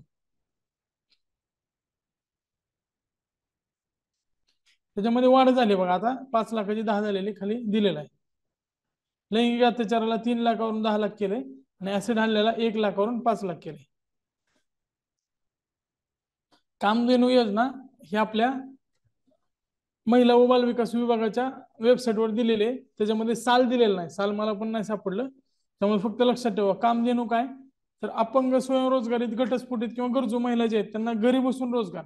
त्याच्यामध्ये वाढ झाली बघा, आता 5 लाखाची 10 झालेली खाली दिलेला आहे. लैंगिक अत्याचाराला 3 लाखावरून 10 लाख केले आणि ऍसिड हल्ल्याला 1 लाखावरून 5 लाख केले. कामधेनू योजना ही आपल्या महिला व बाल विकास विभागाच्या वेबसाईटवर दिलेले, त्याच्यामध्ये साल दिलेलं नाही, साल मला पण नाही सापडलं. त्यामुळे फक्त लक्षात ठेवा, कामधेनू काय, तर अपंग, स्वयंरोजगारीत, घटस्फोटित किंवा गरजू महिला जे आहेत त्यांना घरी बसून रोजगार.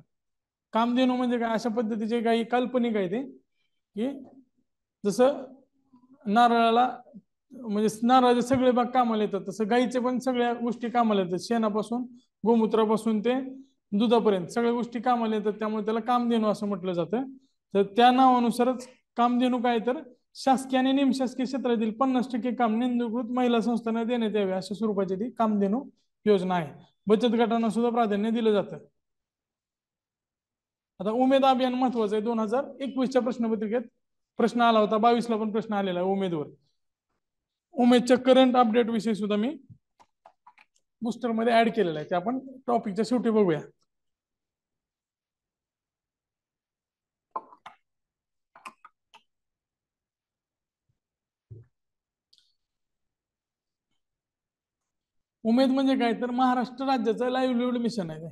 कामधेनू म्हणजे काय, अशा पद्धतीचे काही काल्पनिक आहे ते, की जसं नारळाला म्हणजे नारळाचे सगळे भाग कामाला येतात, तसं गाईचे पण सगळ्या गोष्टी कामाला येतात. शेणापासून गोमूत्रापासून ते दुधापर्यंत सगळ्या गोष्टी कामाला येतात, त्यामुळे त्याला कामधेनू असं म्हटलं जातं. तर त्या नावानुसारच कामधेनू काय, तर शासकीय आणि निमशासकीय क्षेत्रातील 50% काम नोंदणीकृत महिला संस्थांना देण्यात यावे अशा स्वरूपाची ती कामधेनू योजना आहे. बचत गटांना सुद्धा प्राधान्य दिलं जातं. आता उमेद अभियान महत्वाचं आहे. 2021च्या प्रश्नपत्रिकेत प्रश्न आला होता, 22ला पण प्रश्न आलेला आहे उमेदवर. उमेदच्या करंट अपडेट विषयी सुद्धा मी बुस्टर मध्ये ऍड केलेला आहे, ते आपण टॉपिकच्या शेवटी बघूया. उमेद म्हणजे काय तर महाराष्ट्र राज्याचं लाईव्हलीहूड मिशन आहे.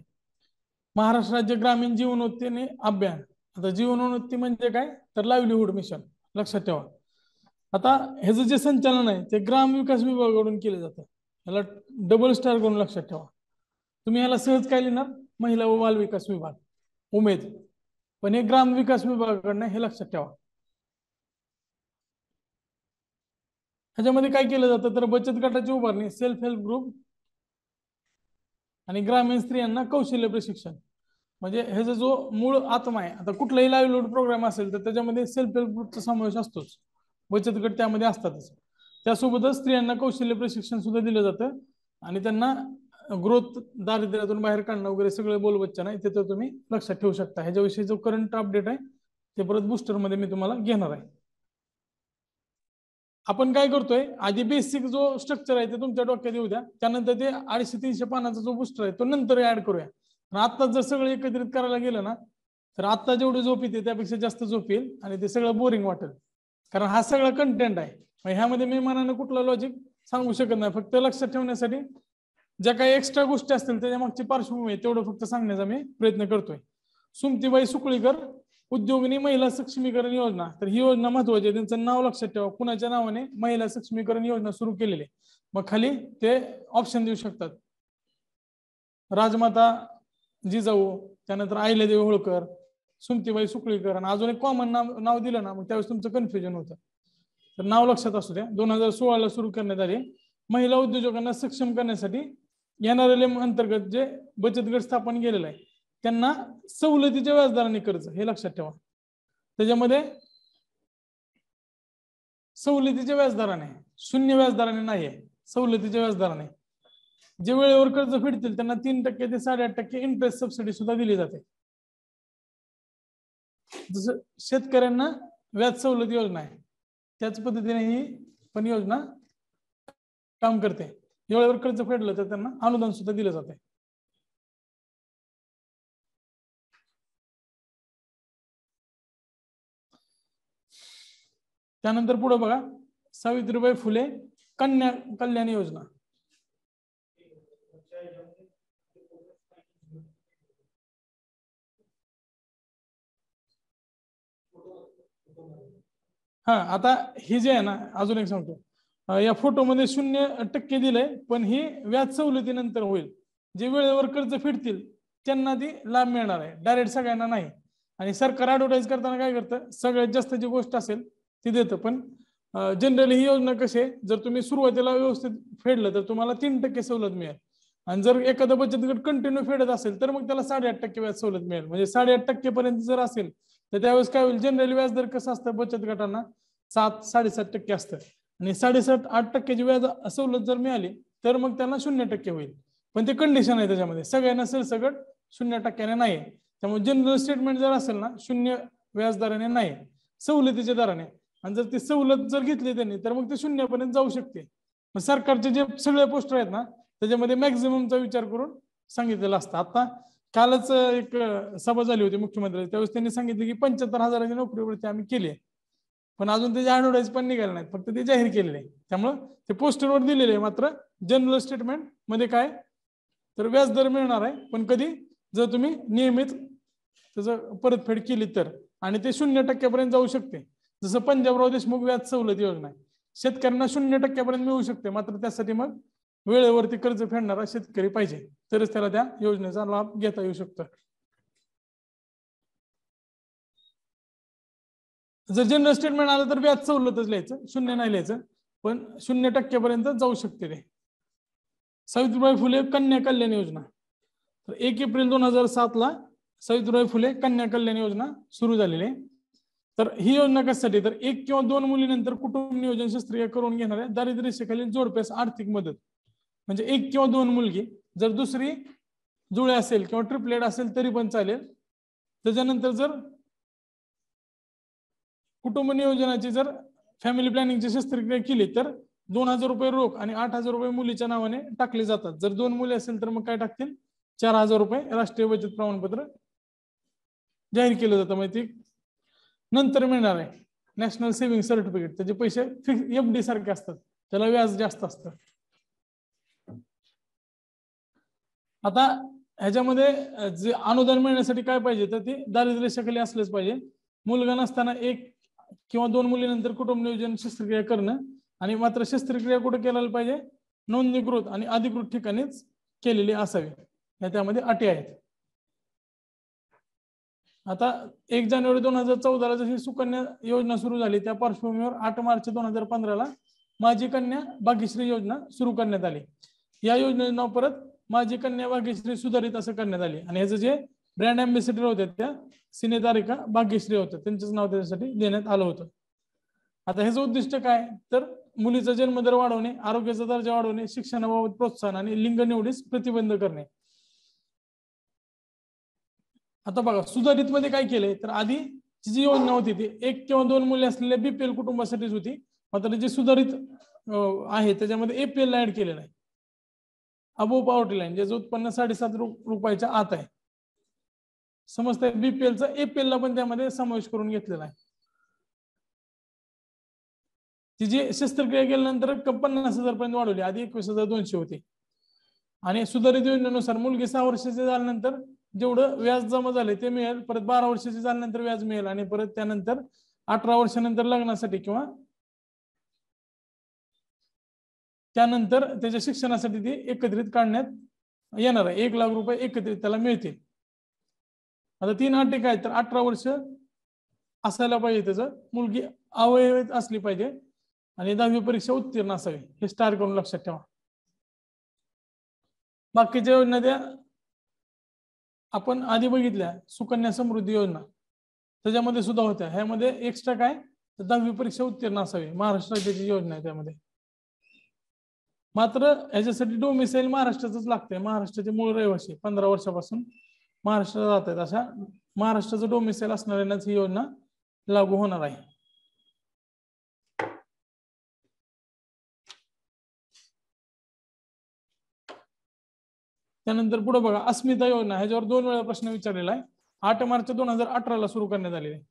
महाराष्ट्र राज्य ग्रामीण जीवनोन्नती अभियान. आता जीवनोन्नती म्हणजे काय तर लाईव्हलीहूड मिशन, लक्षात ठेवा. आता ह्याचं जे संचालन आहे ते ग्राम विकास विभागाकडून केलं जातं. याला डबल स्टार करून लक्षात ठेवा. तुम्ही याला सहज काय लिहिणार, महिला व बाल विकास विभाग उमेद, पण हे ग्राम विकास विभागाकडनं, हे लक्षात ठेवा. ह्याच्यामध्ये काय केलं जातं तर बचत गटाची उभारणी, सेल्फ हेल्प ग्रुप आणि ग्रामीण स्त्रियांना कौशल्य प्रशिक्षण. म्हणजे ह्याचा जो मूळ आत्मा आहे, आता कुठलाही लाईव्हलीहूड प्रोग्राम असेल तर त्याच्यामध्ये सेल्फ हेल्प ग्रुपचा समावेश असतोच, बचत गट त्यामध्ये असतातच. त्यासोबतच स्त्रियांना कौशल्य प्रशिक्षण सुद्धा दिलं जातं आणि त्यांना ग्रोथ, दारिद्र्यातून बाहेर काढणं वगैरे सगळे बोलबच्चन आहे, ते तर तुम्ही लक्षात ठेवू शकता. ह्याच्याविषयी जो करंट अपडेट आहे ते परत बुस्टर मध्ये मी तुम्हाला घेणार आहे. आपण काय करतोय, आधी बेसिक जो स्ट्रक्चर आहे ते तुमच्या डोक्यात येऊ द्या, त्यानंतर ते 250-300 पानाचा जो बुस्टर आहे तो नंतर ऍड करूया. आता जर सगळं एकत्रित करायला गेलं ना तर आता जेवढी झोप येते त्यापेक्षा जास्त झोप येईल आणि ते सगळं बोरिंग वाटेल, कारण हा सगळा कंटेंट आहे. ह्यामध्ये मी मनानं कुठलं लॉजिक सांगू शकत नाही, फक्त लक्षात ठेवण्यासाठी ज्या काही एक्स्ट्रा गोष्टी असतील त्याच्या मागची पार्श्वभूमी आहे तेवढं फक्त सांगण्याचा मी प्रयत्न करतोय. सुमतीबाई सुकळीकर उद्योगिनी महिला सक्षमीकरण योजना, तर ही योजना महत्वाची आहे, त्यांचं नाव लक्षात ठेवा. कुणाच्या नावाने महिला सक्षमीकरण योजना सुरू केलेली, मग खाली ते ऑप्शन देऊ शकतात. राजमाता जिजाऊ, त्यानंतर अहिल्यादेवी होळकर, सुमतीबाई सुकळीकर, आणि अजून एक कॉमन नाव दिलं ना मग त्यावेळेस तुमचं कन्फ्युजन होतं. तर नाव लक्षात असू द्या. 2016 सुरू करण्यात आली महिला उद्योजकांना सक्षम करण्यासाठी NRLM अंतर्गत जे बचत गट स्थापन केलेलं आहे त्यांना सवलतीच्या व्याजदराने कर्ज, हे लक्षात ठेवा. त्याच्यामध्ये सवलतीच्या व्याजदराने, शून्य व्याजदराने नाही, सवलतीच्या व्याजदराने. जे वेळेवर कर्ज फेडतील त्यांना 3% ते 8.5% इंटरेस्ट सबसिडी सुद्धा दिली जाते. जसं शेतकऱ्यांना व्याज सवलत योजना आहे त्याच पद्धतीने ही पण योजना काम करते. वेळेवर कर्ज फेडलं तर त्यांना अनुदान सुद्धा दिलं जाते. त्यानंतर पुढे बघा, सावित्रीबाई फुले कन्या कल्याण योजना. हा, आता ही जे आहे ना, अजून एक सांगतो, या फोटोमध्ये 0% दिलंय, पण ही व्याज सवलतीनंतर होईल. जे वेळेवर कर्ज फेडतील त्यांना ती लाभ मिळणार आहे, डायरेक्ट सगळ्यांना नाही. आणि सरकार ऍडव्हर्टाईज करताना काय करतं, सगळ्यात जास्त जी गोष्ट असेल ती देतं. पण जनरली ही योजना कशी आहे, जर तुम्ही सुरुवातीला व्यवस्थित फेडलं तर तुम्हाला 3% सवलत मिळेल, आणि जर एखादा बचत गट कंटिन्यू फेडत असेल तर मग त्याला 8.5% व्याज सवलत मिळेल. म्हणजे 8.5% पर्यंत जर असेल तर त्यावेळेस काय होईल, जनरली व्याज दर कसं असतं बचत गटांना 7-7.5% असतं, आणि 7.5-8% व्याज सवलत जर मिळाली तर मग त्यांना 0% होईल. पण ते कंडिशन आहे त्याच्यामध्ये, सगळ्यांना सरसकट 0% नाही. त्यामुळे जनरल स्टेटमेंट जर असेल ना 0 व्याजदराने नाही, सवलतीच्या दराने, आणि जर ती सवलत जर घेतली त्यांनी तर मग ते 0% जाऊ शकते. सरकारचे जे सगळे पोस्टर आहेत ना त्याच्यामध्ये मॅक्झिममचा विचार करून सांगितलेला असतं. आता कालच एक सभा झाली होती मुख्यमंत्री, त्यावेळेस त्यांनी सांगितले की 75,000ची नोकरी आम्ही केली आहे, पण अजून त्याचे ऍडव्हर्टाईज पण निघाले नाहीत, फक्त ते जाहीर केलेले आहे. त्यामुळे ते पोस्टरवर दिलेले आहे. मात्र जनरल स्टेटमेंट मध्ये काय तर व्याज दर मिळणार आहे, पण कधी जर तुम्ही नियमित त्याचं परतफेड केली तर, आणि ते 0% पर्यंत जाऊ शकते. जसं पंजाबराव देशमुख व्याज सवलत योजना आहे, शेतकऱ्यांना 0% पर्यंत मिळू शकते, मात्र त्यासाठी मग वेळेवरती कर्ज फेडणारा शेतकरी पाहिजे, तरच त्याला त्या योजनेचा लाभ घेता येऊ शकतो. जर जनरल स्टेटमेंट आलं तर व्याज सवलतच लिहायचं, 0 नाही लिहायचं, पण 0% पर्यंत जाऊ शकते ते. सावित्रीबाई फुले कन्या कल्याण योजना, तर 1 एप्रिल 2007 सावित्रीबाई फुले कन्या कल्याण योजना सुरू झालेली आहे. तर ही योजना कशासाठी, तर 1 किंवा 2 मुलीनंतर कुटुंब नियोजन शस्त्रक्रिया करून घेणाऱ्या दारिद्र्य रेषेखालील जोडप्यास आर्थिक मदत. म्हणजे 1 किंवा 2 मुलगी, जर दुसरी जुळे असेल किंवा ट्रिपलेट असेल तरी पण चालेल. त्याच्यानंतर जर कुटुंब नियोजनाची जर फॅमिली प्लॅनिंगची शस्त्रक्रिया केली तर 2,000 रुपये रोख आणि 8,000 रुपये मुलीच्या नावाने टाकले जातात. जर 2 मुली असेल तर मग काय टाकतील, 4,000 रुपये राष्ट्रीय बचत प्रमाणपत्र जाहीर केलं जातं. माहिती नंतर मिळणार आहे नॅशनल सेव्हिंग सर्टिफिकेट, त्याचे पैसे FD सारखे असतात, त्याला व्याज जास्त असतं. आता ह्याच्यामध्ये जे अनुदान मिळण्यासाठी काय पाहिजे तर ते दारिद्र्य रेषेखाली असलेच पाहिजे. मुलगा नसताना 1 किंवा 2 मुलीनंतर कुटुंब नियोजन शस्त्रक्रिया करणं आणि मात्र शस्त्रक्रिया कुठे केलेली पाहिजे नोंदणीकृत आणि अधिकृत ठिकाणीच केलेली असावी. त्यामध्ये अटी आहेत. आता 1 जानेवारी 2014 जशी सुकन्या योजना सुरू झाली त्या पार्श्वभूमीवर 8 मार्च 2015 माझी कन्या भाग्यश्री योजना सुरू करण्यात आली. या योजनेचं नाव परत माझी कन्या भाग्यश्री सुधारित असं करण्यात आली आणि ह्याचं जे ब्रँड अँबॅसेडर होते त्या सिनेतारिका भाग्यश्री होत्या त्यांचंच नाव त्याच्यासाठी देण्यात आलं होतं. आता ह्याचं उद्दिष्ट काय तर मुलीचा जन्मदर वाढवणे, आरोग्याचा दर्जा वाढवणे, शिक्षणाबाबत प्रोत्साहन आणि लिंग निवडीस प्रतिबंध करणे. आता बघा सुधारित मध्ये काय केलंय तर आधी जी योजना होती ती 1 किंवा 2 मुले असलेल्या बीपीएल कुटुंबासाठीच होती. मात्र जे सुधारित आहे त्याच्यामध्ये एपीएल ला ऍड केलेलं आहे. अबोव पॉवर्टी लाईन ज्याचं उत्पन्न 7.5 रुपयाच्या आत आहे. समजतंय बीपीएलचा एपीएल ला पण त्यामध्ये समावेश करून घेतलेला आहे. ती जी शस्त्रक्रिया केल्यानंतर 50,000 पर्यंत वाढवली. आधी 21,200 होती. आणि सुधारित योजनेनुसार मुलगी 6 वर्षाची झाल्यानंतर जेवढं व्याज जमा झाले ते मिळेल, परत 12 वर्षाची झाल्यानंतर व्याज मिळेल आणि परत त्यानंतर 18 वर्षानंतर लग्नासाठी किंवा त्यानंतर त्याच्या शिक्षणासाठी ती एकत्रित काढण्यात येणार आहे. 1 लाख रुपये एकत्रित त्याला मिळतील. आता 3 अटी काय तर 18 वर्ष असायला पाहिजे, त्याचं मुलगी अवयवित असली पाहिजे आणि 10वी परीक्षा उत्तीर्ण असावी. हे स्टार करून लक्षात ठेवा. बाकीच्या योजना त्या आपण आधी बघितल्या सुकन्या समृद्धी योजना त्याच्यामध्ये सुद्धा होत्या. ह्यामध्ये एक्स्ट्रा काय तर 10वी परीक्षा उत्तीर्ण असावी. महाराष्ट्र राज्याची योजना आहे त्यामध्ये. मात्र ह्याच्यासाठी डोमिसाईल महाराष्ट्राचंच लागतंय. महाराष्ट्राचे मूळ रहिवासी 15 वर्षापासून महाराष्ट्रात जात आहेत अशा महाराष्ट्राचं डोमिसाईल असणाऱ्यांनाच ही योजना लागू होणार आहे. त्यानंतर पुढे बघा अस्मिता योजना. ह्याच्यावर 2 वेळा प्रश्न विचारलेला आहे. 8 मार्च 2018 सुरू करण्यात आलेली आहे.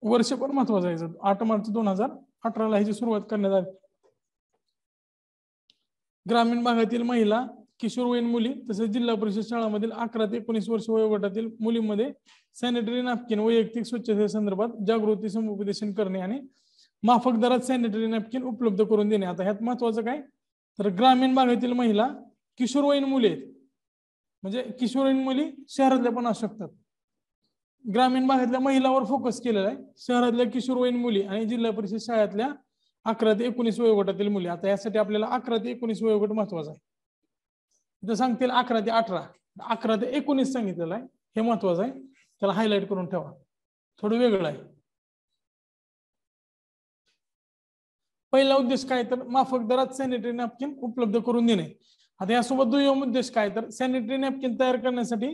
वर्ष पण महत्वाचं आहे. 8 मार्च 2018 ह्याची सुरुवात करण्यात आली. ग्रामीण भागातील महिला, किशोरवयीन मुली तसेच जिल्हा परिषद शाळांमधील 11 ते 19 वर्ष वयोगटातील मुलींमध्ये सॅनिटरी नॅपकिन वैयक्तिक स्वच्छतेसंदर्भात जागृती समुपदेशन करणे आणि माफक दरात सॅनिटरी नॅपकिन उपलब्ध करून देणे. आता ह्यात महत्वाचं काय तर ग्रामीण भागातील महिला, किशोरवयीन मुली आहेत म्हणजे किशोरवयीन मुली शहरातल्या पण असू शकतात. ग्रामीण भागातल्या महिलावर फोकस केलेला आहे. शहरातल्या किशोरवयीन मुली आणि जिल्हा परिषद शाळेतल्या 11 ते 19 वयोगटातील मुली. आता यासाठी आपल्याला 11 ते 19 वयोगट महत्वाचा आहे. इथं सांगतील 11 ते 18, 11 ते 19 सांगितलेलं आहे. हे महत्वाचं आहे, त्याला हायलाइट करून ठेवा. थोडं वेगळं आहे. पहिला उद्देश काय तर माफक दरात सॅनिटरी नॅपकिन उपलब्ध करून देणे. आता यासोबत दुय्यम उद्देश काय तर सॅनिटरी नॅपकिन तयार करण्यासाठी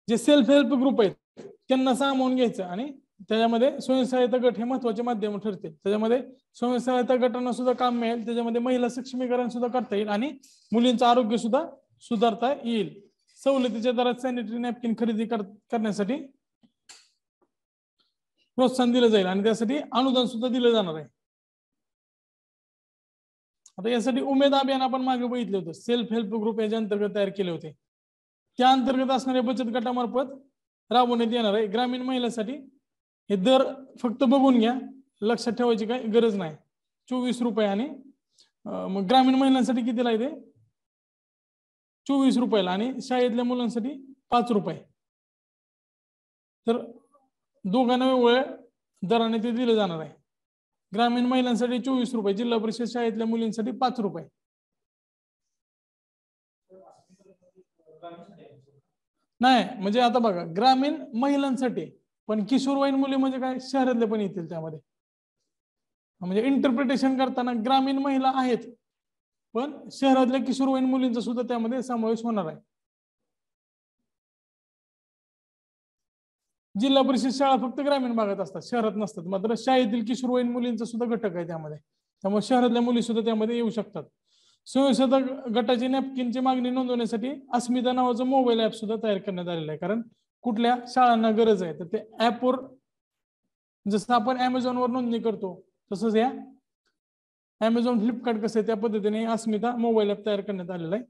जे सेल्फ हेल्प ग्रुप आहेत त्यांना सामावून घ्यायचं आणि त्याच्यामध्ये स्वयंसहायता गट हे महत्वाचे माध्यम ठरतील. त्याच्यामध्ये स्वयंसहायता गटांना सुद्धा काम मिळेल. त्याच्यामध्ये महिला सक्षमीकरण सुद्धा करता येईल आणि मुलींचं आरोग्य सुद्धा सुधारता येईल. सवलतीच्या दरात सॅनिटरी नॅपकिन खरेदी करण्यासाठी प्रोत्साहन दिलं जाईल आणि त्यासाठी अनुदान सुद्धा दिलं जाणार आहे. आता यासाठी उमेद अभियान आपण मागे बघितले होते. सेल्फ हेल्प ग्रुप याच्या अंतर्गत तयार केले होते. त्या अंतर्गत असणाऱ्या बचत गटामार्फत राबवण्यात येणार आहे. ग्रामीण महिलांसाठी हे दर फक्त बघून घ्या, लक्षात ठेवायची काही गरज नाही. 24 रुपये आणि मग ग्रामीण महिलांसाठी कितीला आहे ते 24 रुपयाला आणि शाळेतल्या मुलांसाठी 5 रुपये. तर दोघांना वेगवेगळ्या दराने ते दिलं जाणार आहे. ग्रामीण महिलांसाठी 24 रुपये, जिल्हा परिषद शाळेतल्या मुलींसाठी 5 रुपये. नाही म्हणजे आता बघा ग्रामीण महिलांसाठी पण किशोरवयीन मुली म्हणजे काय शहरातले पण येतील त्यामध्ये. म्हणजे इंटरप्रिटेशन करताना ग्रामीण महिला आहेत पण शहरातल्या किशोरवयीन मुलींचा सुद्धा त्यामध्ये समावेश होणार आहे. जिल्हा परिषद शाळा फक्त ग्रामीण भागात असतात, शहरात नसतात. मात्र शाळेतील किशोरवयीन मुलींचा सुद्धा घटक आहे त्यामध्ये. त्यामुळे शहरातल्या मुली सुद्धा त्यामध्ये येऊ शकतात. स्वयंसहायता गटाची नॅपकिनची मागणी नोंदवण्यासाठी अस्मिता नावाचं मोबाईल ऍप सुद्धा तयार करण्यात आलेलं आहे. कारण कुठल्या शाळांना गरज आहे तर ते ऍपवर जसं आपण अमेझॉनवर नोंदणी करतो तसंच या अमेझॉन फ्लिपकार्ट कसं आहे त्या पद्धतीने अस्मिता मोबाईल ऍप तयार करण्यात आलेला आहे.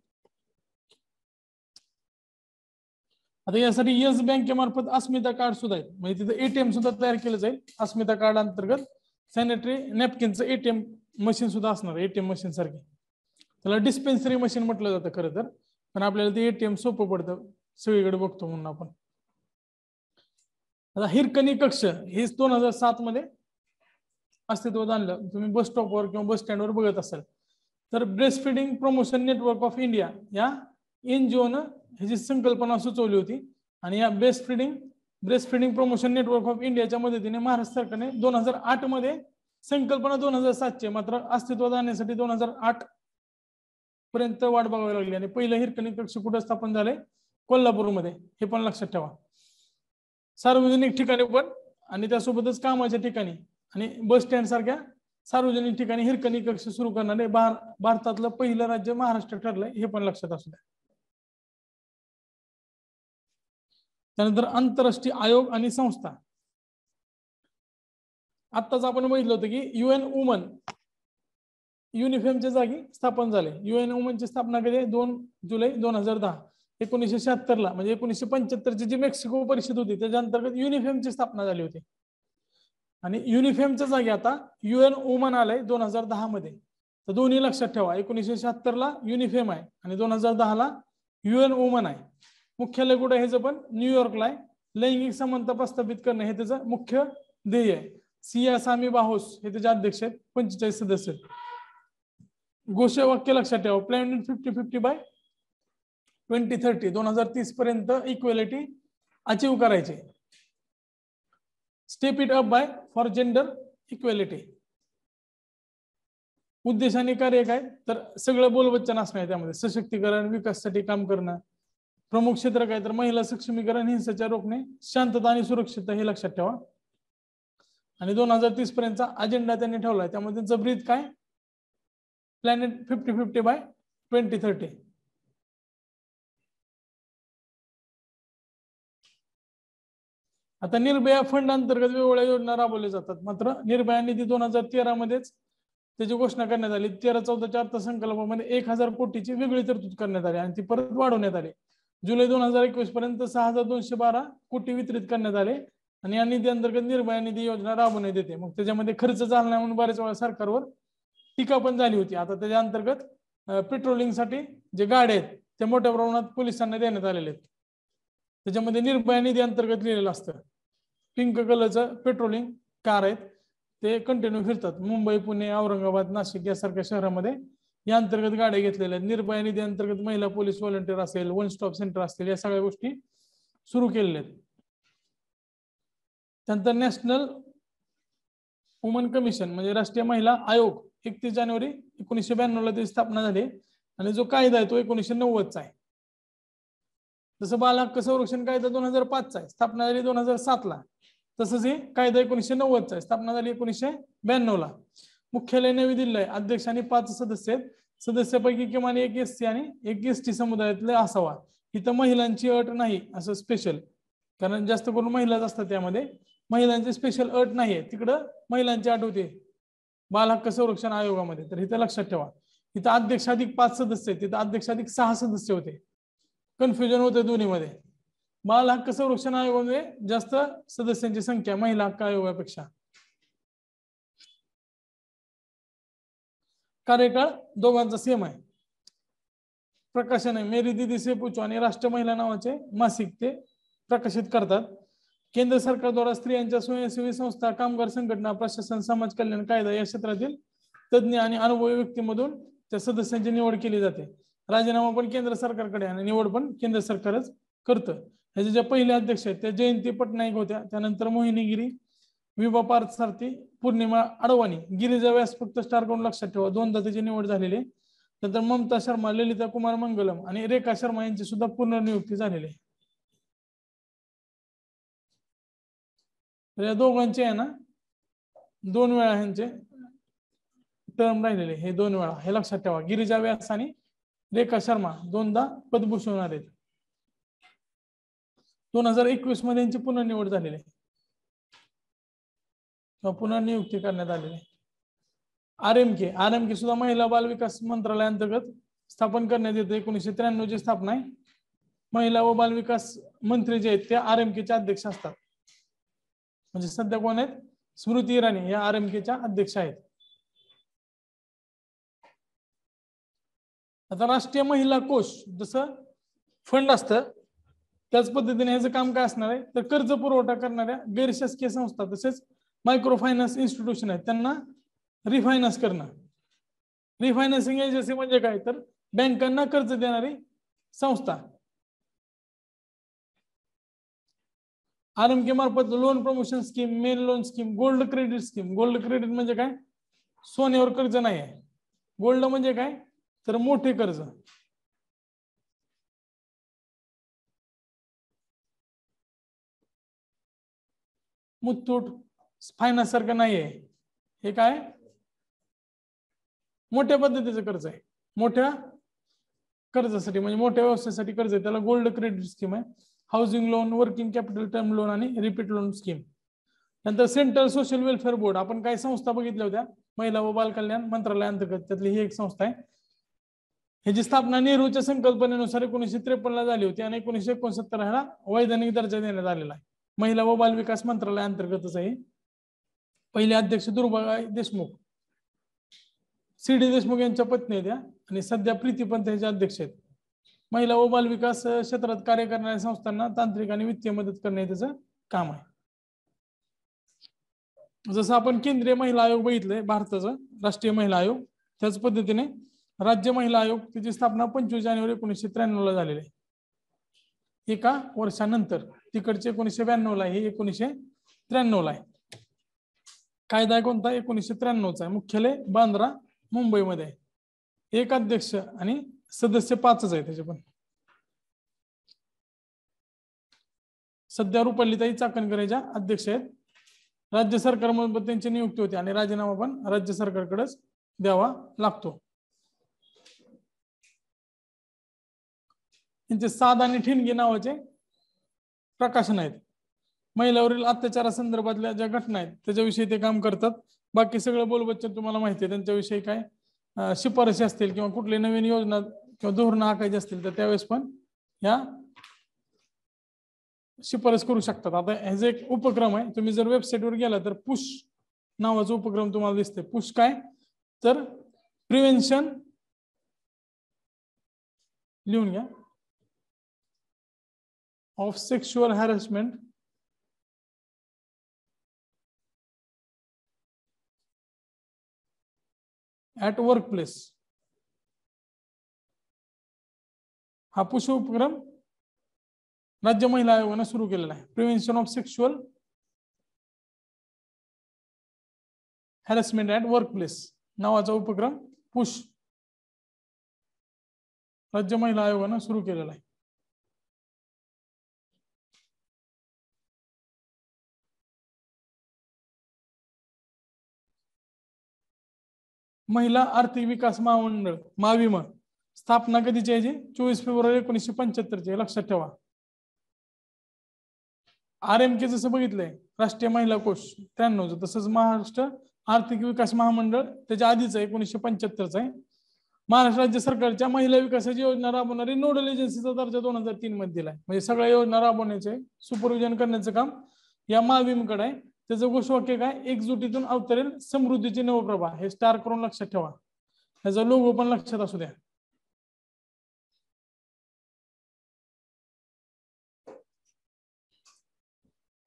आता यासाठी येस बँकेमार्फत अस्मिता कार्ड सुद्धा आहे, म्हणजे तिथे एटीएम सुद्धा तयार केलं जाईल अस्मिता कार्ड अंतर्गत. सॅनिटरी नॅपकिनचं एटीएम मशीन सुद्धा असणार, एटीएम मशीन सारखी. त्याला डिस्पेन्सरी मशीन म्हटलं जातं खरं तर, पण आपल्याला ते एटीएम सोपं पडतं, सगळीकडे बघतो म्हणून आपण. आता हिरकणी कक्ष हे 2007 मध्ये अस्तित्वात आणलं. तुम्ही बस स्टॉपवर किंवा बस स्टँडवर बघत असाल तर breast feeding promotion network of India या एनजीओनं ह्याची संकल्पना सुचवली होती. आणि या breast feeding promotion network of इंडियाच्या मदतीने महाराष्ट्र सरकारने 2008 मध्ये संकल्पना 2007 मात्र अस्तित्वात आणण्यासाठी 2008 पर्यंत वाट बघावी लागली. आणि पहिलं हिरकणी कक्ष कुठे स्थापन झाले? कोल्हापूरमध्ये, हे पण लक्षात ठेवा. सार्वजनिक ठिकाणी पण आणि त्यासोबतच कामाच्या ठिकाणी आणि बस स्टँड सारख्या सार्वजनिक ठिकाणी हिरकणी कक्ष सुरू करणारे भारतातलं पहिलं राज्य महाराष्ट्र ठरलंय, हे पण लक्षात असू द्या. त्यानंतर आंतरराष्ट्रीय आयोग आणि संस्था. आत्ताच आपण बघितलं होतं की UN वुमन युनिफेमच्या जागी स्थापन झाले. UN वुमनची स्थापना कधी? 2 जुलै 2010. 1976 ला म्हणजे 1975 ची जी मेक्सिको परिषद होती त्याच्या अंतर्गत युनिफेमची स्थापना झाली होती. आणि युनिफेमच्या जागी आता UN वुमन आलंय 2010 मध्ये. तर दोन्ही लक्षात ठेवा, 1976 ला युनिफेम आहे आणि 2010 ला UN वुमन आहे. मुख्यालय कुठे? ह्याचं पण न्यूयॉर्कला आहे. लैंगिक समानता प्रस्थापित करणे हे त्याचं मुख्य ध्येय आहे. सियासामी बाहोस हे त्याचे अध्यक्ष आहेत, 45 सदस्य आहेत. घोषवाक्य लक्षात ठेवा, प्लॅन 50-50 बाय 2030, 2030 पर्यंत इक्वेलिटी अचीव करायचे. Step it up by for gender equality. उद्देश आणि कार्य काय? तर सगळं बोलवच्चन असणार आहे त्यामध्ये. सशक्तीकरण, विकासासाठी काम करणं. प्रमुख क्षेत्र काय? तर महिला सक्षमीकरण, हिंसाचार रोखणे, शांतता आणि सुरक्षितता, हे लक्षात ठेवा. आणि 2030 पर्यंतचा अजेंडा त्यांनी ठेवलाय, त्यामध्ये त्यांचं ब्रीथ काय? Planet 50-50 by 2030. आता निर्भया फंड अंतर्गत वेगवेगळ्या योजना राबवल्या जातात. मात्र निर्भया निधी 2013 मध्येच त्याची घोषणा करण्यात आली. 13-14च्या अर्थसंकल्पामध्ये 1000 कोटीची वेगळी तरतूद करण्यात आली आणि ती परत वाढवण्यात आली. जुलै 2021 पर्यंत 6212 कोटी वितरित करण्यात आले. आणि या निधी अंतर्गत निर्भया निधी योजना राबवण्यात येते. मग त्याच्यामध्ये खर्च झाला नाही म्हणून बऱ्याच वेळा सरकारवर टीका पण झाली होती. आता त्याच्या अंतर्गत पेट्रोलिंग साठी जे गाड्या आहेत ते मोठ्या प्रमाणात पोलिसांना देण्यात आलेले आहेत. त्याच्यामध्ये निर्भया निधी अंतर्गत लिहिलेलं असतं. पिंक कलरचं पेट्रोलिंग कार आहेत, ते कंटिन्यू फिरतात. मुंबई, पुणे, औरंगाबाद, नाशिक यासारख्या शहरामध्ये या अंतर्गत गाड्या घेतलेल्या आहेत. निर्भया निधी अंतर्गत महिला पोलीस व्हॉलंटियर असेल, वन स्टॉप सेंटर असतील, या सगळ्या गोष्टी सुरू केलेल्या आहेत. त्यानंतर नॅशनल वुमन कमिशन म्हणजे राष्ट्रीय महिला आयोग 31 जानेवारी 1992 ला त्याची स्थापना झाली. आणि जो कायदा आहे तो 1990 चा आहे. जसं बाल हक्क संरक्षण कायदा 2005 चा आहे, स्थापना झाली 2007 ला. तसंच हे कायदा 1990 चा आहे, स्थापना झाली 1992 ला. मुख्यालय नवी दिल्ली आहे. अध्यक्ष आणि 5 सदस्य आहेत. सदस्यापैकी किमान 1 SC आणि 1 ST समुदायातले असावा. इथं महिलांची अट नाही असं स्पेशल, कारण जास्त करून महिलाच असतात त्यामध्ये. महिलांची स्पेशल अट नाहीये, तिकडं महिलांची अट होती बाल हक्क संरक्षण आयोगामध्ये. तर इथं लक्षात ठेवा, इथं अध्यक्ष अधिक 5 सदस्य आहेत, तिथं अध्यक्ष अधिक 6 सदस्य होते. कन्फ्युजन होते दोन्हीमध्ये. बाल हक्क संरक्षण आयोगामध्ये जास्त सदस्यांची संख्या महिला हक्क आयोगापेक्षा. कार्यकाळ दोघांचा सेम आहे. प्रकाशन आहे मेरी दीदी से पूछो आणि राष्ट्र महिला नावाचे मासिक ते प्रकाशित करतात. केंद्र सरकारद्वारा स्त्रियांच्या स्वयंसेवी संस्था, कामगार संघटना, प्रशासन, समाज कल्याण, कायदा या क्षेत्रातील तज्ज्ञ आणि अनुभवी व्यक्तीमधून त्या सदस्यांची निवड केली जाते. राजीनामा पण केंद्र सरकारकडे आणि निवड पण केंद्र सरकारच करतं. ह्याचे जे पहिले अध्यक्ष आहेत त्या जयंती पटनाईक होत्या. त्यानंतर मोहिनी गिरी, विभा पार्थसारथी, पूर्णिमा अडवाणी, गिरिजा व्यास फक्त स्टार करून लक्षात ठेवा, 2दा त्याची निवड झालेली. नंतर ममता शर्मा, ललिता कुमार मंगलम आणि रेखा शर्मा यांची सुद्धा पुनर्नियुक्ती झालेली आहे. या दोघांचे आहे ना 2 वेळा ह्यांचे टर्म राहिलेले, हे 2 वेळा हे लक्षात ठेवा. गिरिजा व्यास आणि रेखा शर्मा 2दा पद्मभूषण आहेत. 2021 मध्ये यांची पुनर्निवड झालेली आहे, पुनर्नियुक्ती करण्यात आलेली. आरएमके सुद्धा महिला बाल विकास मंत्रालयाअंतर्गत स्थापन करण्यात येते. 1993 ची स्थापना आहे. महिला व बाल विकास मंत्री जे आहेत ते RMK चे अध्यक्ष असतात. म्हणजे सध्या कोण आहेत? स्मृती इराणी या RMK च्या अध्यक्ष आहेत. आता राष्ट्रीय महिला कोष जसं फंड असतं त्याच पद्धतीने ह्याचं काम काय असणार आहे तर कर्ज पुरवठा करणाऱ्या गैरशासकीय संस्था तसेच मायक्रो फायनान्स इन्स्टिट्यूशन आहेत त्यांना रिफायनान्स करणं. रिफायनान्सिंग एजन्सी म्हणजे काय तर बँकांना कर्ज देणारी संस्था. RMK मार्फत loan promotion scheme, main loan scheme, gold credit scheme. Gold credit म्हणजे काय? सोन्यावर कर्ज नाही आहे. गोल्ड म्हणजे काय तर मोठे कर्ज. मुथूट फायनान्स सारखं नाही आहे. हे काय मोठ्या पद्धतीचं कर्ज आहे. मोठ्या कर्जासाठी म्हणजे मोठ्या व्यवसायासाठी कर्ज आहे त्याला गोल्ड क्रेडिट स्कीम आहे. Housing loan, working capital term loan आणि रिपीट लोन स्कीम. नंतर सेंट्रल सोशल वेलफेअर बोर्ड. आपण काही संस्था बघितल्या होत्या महिला व बाल कल्याण मंत्रालयाअंतर्गत त्यातली ही एक संस्था आहे. ह्याची स्थापना नेहरूच्या संकल्पनेनुसार 1953 ला झाली होती आणि 1969 ह्याला वैधानिक दर्जा देण्यात आलेला आहे. महिला व बाल विकास मंत्रालयाअंतर्गतच आहे. पहिले अध्यक्ष दुर्गाबाई देशमुख, CD देशमुख यांच्या पत्नी आहेत आणि सध्या प्रीतीपंत ह्याचे अध्यक्ष आहेत. महिला व बाल विकास क्षेत्रात कार्य करणाऱ्या संस्थांना तांत्रिक आणि वित्तीय मदत करणे त्याचं काम आहे. जसं आपण केंद्रीय महिला आयोग बघितलंय भारताचं राष्ट्रीय महिला आयोग त्याच पद्धतीने राज्य महिला आयोग त्याची स्थापना 25 जानेवारी 1993 ला झालेली आहे. एका वर्षानंतर तिकडचे 1992 ला हे 1993 ला आहे. कायदा कोणता? 1993 चा आहे. मुख्यालय बांद्रा मुंबईमध्ये आहे. एक अध्यक्ष आणि सदस्य 5च आहे त्याचे. पण सध्या रुपालीताई चाकणकर याच्या अध्यक्ष आहेत. राज्य सरकारमध्ये त्यांची नियुक्ती होती आणि राजीनामा पण राज्य सरकारकडेच द्यावा लागतो. त्यांचे साद आणि ठिणगी नावाचे प्रकाशन आहेत. महिलावरील अत्याचारासंदर्भातल्या ज्या घटना आहेत त्याच्याविषयी ते काम करतात. बाकी सगळं बोलबच्चन तुम्हाला माहिती आहे. त्यांच्याविषयी काय शिफारशी असतील किंवा कुठली नवीन योजना किंवा धोरणं आखायची असतील तर त्यावेळेस पण या शिफारस करू शकतात. आता ह्याचा एक उपक्रम आहे. तुम्ही जर वेबसाईटवर गेला तर पुश नावाचा उपक्रम तुम्हाला दिसते. पुश काय तर प्रिव्हेन्शन लिहून घ्या of sexual harassment at workplace. हा पुश उपक्रम राज्य महिला आयोगाने सुरू केलेला आहे. Prevention of sexual harassment at workplace नावाचा उपक्रम पुश राज्य महिला आयोगाने सुरू केलेला आहे. महिला आर्थिक विकास महामंडळ माविम स्थापना कधीची आहे? 24 फेब्रुवारी 1975 लक्षात ठेवा. RMK जसं बघितलंय राष्ट्रीय महिला कोष 93, तसंच महाराष्ट्र आर्थिक विकास महामंडळ त्याच्या आधीच आहे 1975 आहे. महाराष्ट्र राज्य सरकारच्या महिला विकासाची योजना राबवणारी नोडल एजन्सीचा दर्जा 2003 मध्ये दिलाय. म्हणजे सगळ्या योजना राबवण्याचे सुपरविजन करण्याचं काम या माविमकडे आहे. त्याचं घोषवाक्य काय? एकजुटीतून अवतरेल समृद्धीची नवप्रभा. हे स्टार करून लक्षात ठेवा. ह्याचा लोगो पण लक्षात असू द्या.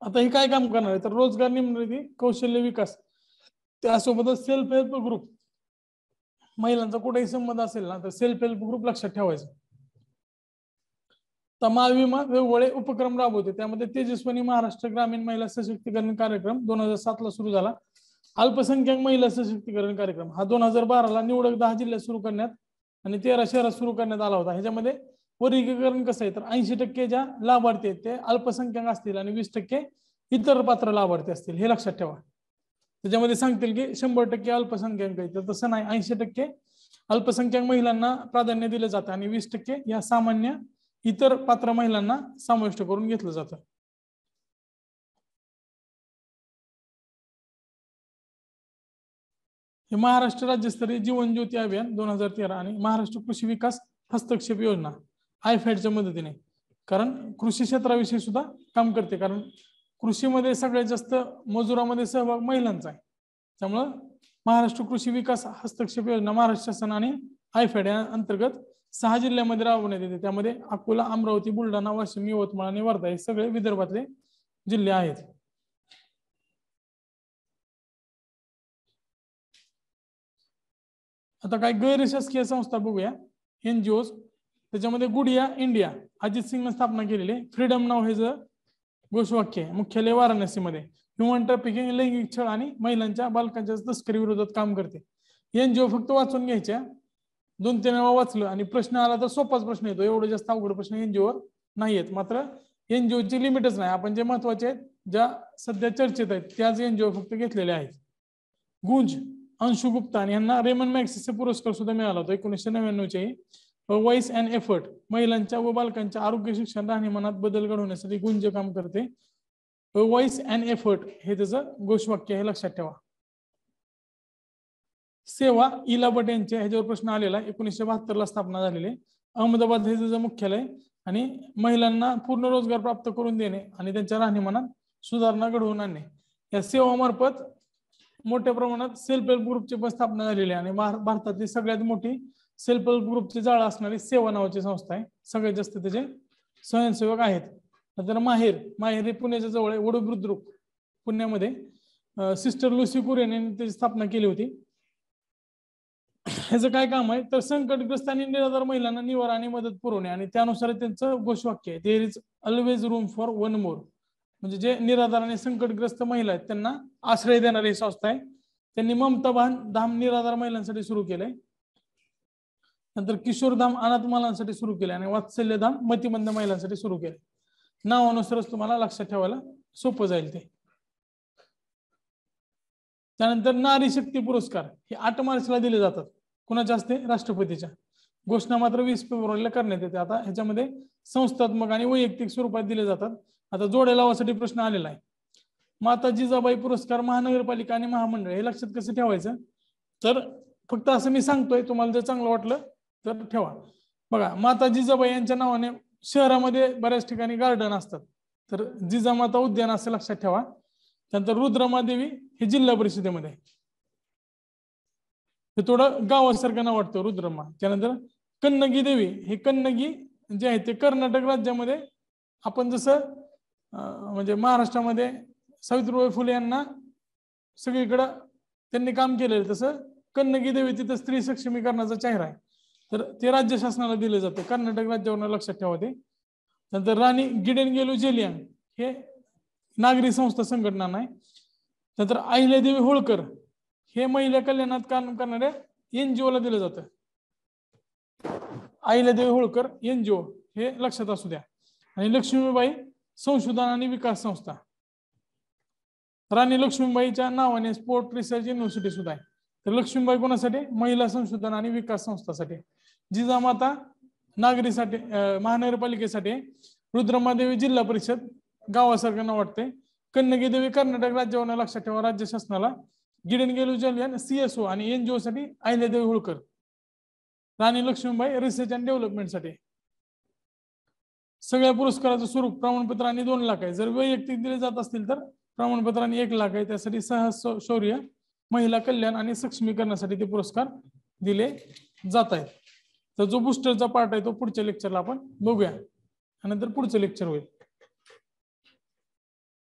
आता हे काय काम करणार आहे तर रोजगार निर्मिती, कौशल्य विकास, त्यासोबतच सेल्फ हेल्प ग्रुप. महिलांचा कुठेही संबंध असेल ना तर सेल्फ हेल्प ग्रुप लक्षात ठेवायचं. तर माविमा वेगवेगळे उपक्रम राबवते. त्यामध्ये तेजस्विनी महाराष्ट्र ग्रामीण महिला सशक्तीकरण कार्यक्रम 2007 ला सुरू झाला. अल्पसंख्याक महिला सशक्तीकरण कार्यक्रम हा 2012 ला निवडक 10 जिल्ह्यात सुरू करण्यात आणि 13 शहरात सुरू करण्यात आला होता. ह्याच्यामध्ये वर्गीकरण कसं आहे तर 80% ज्या लाभार्थी आहेत ते अल्पसंख्याक असतील आणि 20% इतर पात्र लाभार्थी असतील. हे लक्षात ठेवा. त्याच्यामध्ये सांगतील की 100% अल्पसंख्याक आहे तर तसं नाही. 80% अल्पसंख्याक महिलांना प्राधान्य दिलं जातं आणि 20% या सामान्य इतर पात्र महिलांना समाविष्ट करून घेतलं जातं. हे महाराष्ट्र राज्यस्तरीय जीवन ज्योती अभियान 2013 आणि महाराष्ट्र कृषी विकास हस्तक्षेप योजना IFADच्या मदतीने कारण कृषी क्षेत्राविषयी सुद्धा काम करते, कारण कृषीमध्ये सगळ्यात जास्त मजुरामध्ये सहभाग महिलांचा आहे. त्यामुळं महाराष्ट्र कृषी विकास हस्तक्षेप योजना महाराष्ट्र शासन आणि आयफेड या अंतर्गत 6 जिल्ह्यामध्ये राबवण्यात येते. त्यामध्ये अकोला, अमरावती, बुलढाणा, वाशिम, यवतमाळ आणि वर्धा हे सगळे विदर्भातले जिल्हे आहेत. आता काय गैर शासकीय संस्था बघूया, NGOs. त्याच्यामध्ये गुडिया इंडिया अजित सिंगने स्थापना केलेली. फ्रीडम नाव हे घोषवाक्य आहे. मुख्यालय वाराणसीमध्ये. ह्युमन ट्रॅफिकिंग, लैंगिक छळ आणि महिलांच्या बालकांच्या तस्करी विरोधात काम करते. NGO फक्त वाचून घ्यायच्या, 2-3 वेळा वाचलं आणि प्रश्न आला तर सोपाच प्रश्न येतो. एवढं जास्त अवघड प्रश्न NGO नाही आहेत. मात्र NGO ची लिमिटच नाही. आपण जे महत्वाचे आहेत, ज्या सध्या चर्चेत आहेत, त्याच NGO फक्त घेतलेल्या आहेत. गुंज, अंशु गुप्ता आणि यांना रेमन मॅग्सेसे पुरस्कार सुद्धा मिळाला होता 1999 वॉइस अँड एफर्ट. महिलांच्या व बालकांच्या आरोग्य, शिक्षण, राहणीमानात बदल घडवण्यासाठी गुंज काम करते. वॉइस अँड एफर्ट हे त्याचं घोषवाक्य आहे, लक्षात ठेवा. सेवा इला भट यांचे ह्याच्यावर प्रश्न आलेला 1972 ला स्थापना झालेली. अहमदाबाद हे त्याचं मुख्यालय आणि महिलांना पूर्ण रोजगार प्राप्त करून देणे आणि त्यांच्या राहणीमानात सुधारणा घडवून आणणे या सेवामार्फत मोठ्या प्रमाणात सेल्फ हेल्प ग्रुपची पण स्थापना झालेली आहे. आणि भारतातली सगळ्यात मोठी सेल्फ हेल्प ग्रुपची जाळ असणारी सेवा नावाची संस्था आहे. सगळ्यात जास्त त्याचे स्वयंसेवक आहेत. नंतर माहेर हे पुण्याच्या जवळ आहे, वडूद बुद्रुक पुण्यामध्ये सिस्टर लुसी कुरेन यांनी त्याची स्थापना केली होती. ह्याचं काय काम आहे तर संकटग्रस्त आणि निराधार महिलांना निवारा आणि मदत पुरवणे आणि त्यानुसार त्यांचं घोषवाक्य आहे, there is always room for one more. म्हणजे जे निराधार आणि संकटग्रस्त महिला आहेत त्यांना आश्रय देणारी संस्था आहे. त्यांनी ममता धाम निराधार महिलांसाठी सुरू केलंय. नंतर किशोरधाम अनाथ मुलांसाठी सुरू केले आणि वात्सल्यधाम मतिमंद महिलांसाठी सुरू केले. नावानुसारच तुम्हाला लक्षात ठेवायला सोपं जाईल ते. त्यानंतर नारी शक्ती पुरस्कार हे 8 मार्चला दिले जातात. कुणाच्या हस्ते? राष्ट्रपतीच्या. घोषणा मात्र 20 फेब्रुवारीला करण्यात येते. आता ह्याच्यामध्ये संस्थात्मक आणि वैयक्तिक स्वरूपात दिले जातात. आता जोड्या लावासाठी प्रश्न आलेला आहे. माता जिजाबाई पुरस्कार महानगरपालिका आणि महामंडळ हे लक्षात कसं ठेवायचं तर फक्त असं मी सांगतोय, तुम्हाला जर चांगलं वाटलं तर ठेवा. बघा, माता जिजाबाई यांच्या नावाने शहरामध्ये बऱ्याच ठिकाणी गार्डन असतात, तर जिजामाता उद्यान असं लक्षात ठेवा. त्यानंतर रुद्रमादेवी हे जिल्हा परिषदेमध्ये, हे थोडं गावासारखं नाव वाटतं रुद्रमा. त्यानंतर कन्नगी देवी हे कन्नगी जे आहे ते कर्नाटक राज्यामध्ये, आपण जसं म्हणजे महाराष्ट्रामध्ये सावित्रीबाई फुले यांना सगळीकडं त्यांनी काम केलेलं, तसं कन्नगी देवी तिथं स्त्री सक्षमीकरणाचा चेहरा आहे, तर ते राज्य शासनाला दिले जाते. कर्नाटक राज्यावर लक्षात ठेवा ते. नंतर राणी गिडेनगेलू जेलियांग हे नागरी संस्था संघटना नाही. नंतर अहिल्यादेवी होळकर हे महिला कल्याणात काम करणाऱ्या NGO ला दिलं जातं. अहिल्यादेवी होळकर NGO हे लक्षात असू द्या. आणि लक्ष्मीबाई संशोधन आणि विकास संस्था, राणी लक्ष्मीबाईच्या नावाने स्पोर्ट रिसर्च युनिव्हर्सिटी सुद्धा आहे. तर लक्ष्मीबाई कोणासाठी? महिला संशोधन आणि विकास संस्थासाठी. जिजामाता नागरीसाठी महानगरपालिकेसाठी. रुद्रमादेवी जिल्हा परिषद गावासारखं नाव वाटते. कन्नगी देवी कर्नाटक राज्यावर लक्षात ठेवा राज्य शासनाला. गिडेनगेलू जेलियान CSO आणि NGO साठी अहिल्यादेवी होळकर. राणी लक्ष्मीबाई रिसर्च अँड डेव्हलपमेंटसाठी. सगळ्या पुरस्काराचं स्वरूप प्रमाणपत्र आणि 2 लाख आहे. जर वैयक्तिक दिले जात असतील तर प्रमाणपत्राने 1 लाख आहे. त्यासाठी साहस, शौर्य, महिला कल्याण आणि सक्षमीकरणासाठी ते पुरस्कार दिले जात आहेत. तर जो बुस्टरचा पार्ट आहे तो पुढच्या लेक्चरला आपण बघूया, नंतर पुढचं लेक्चर होईल.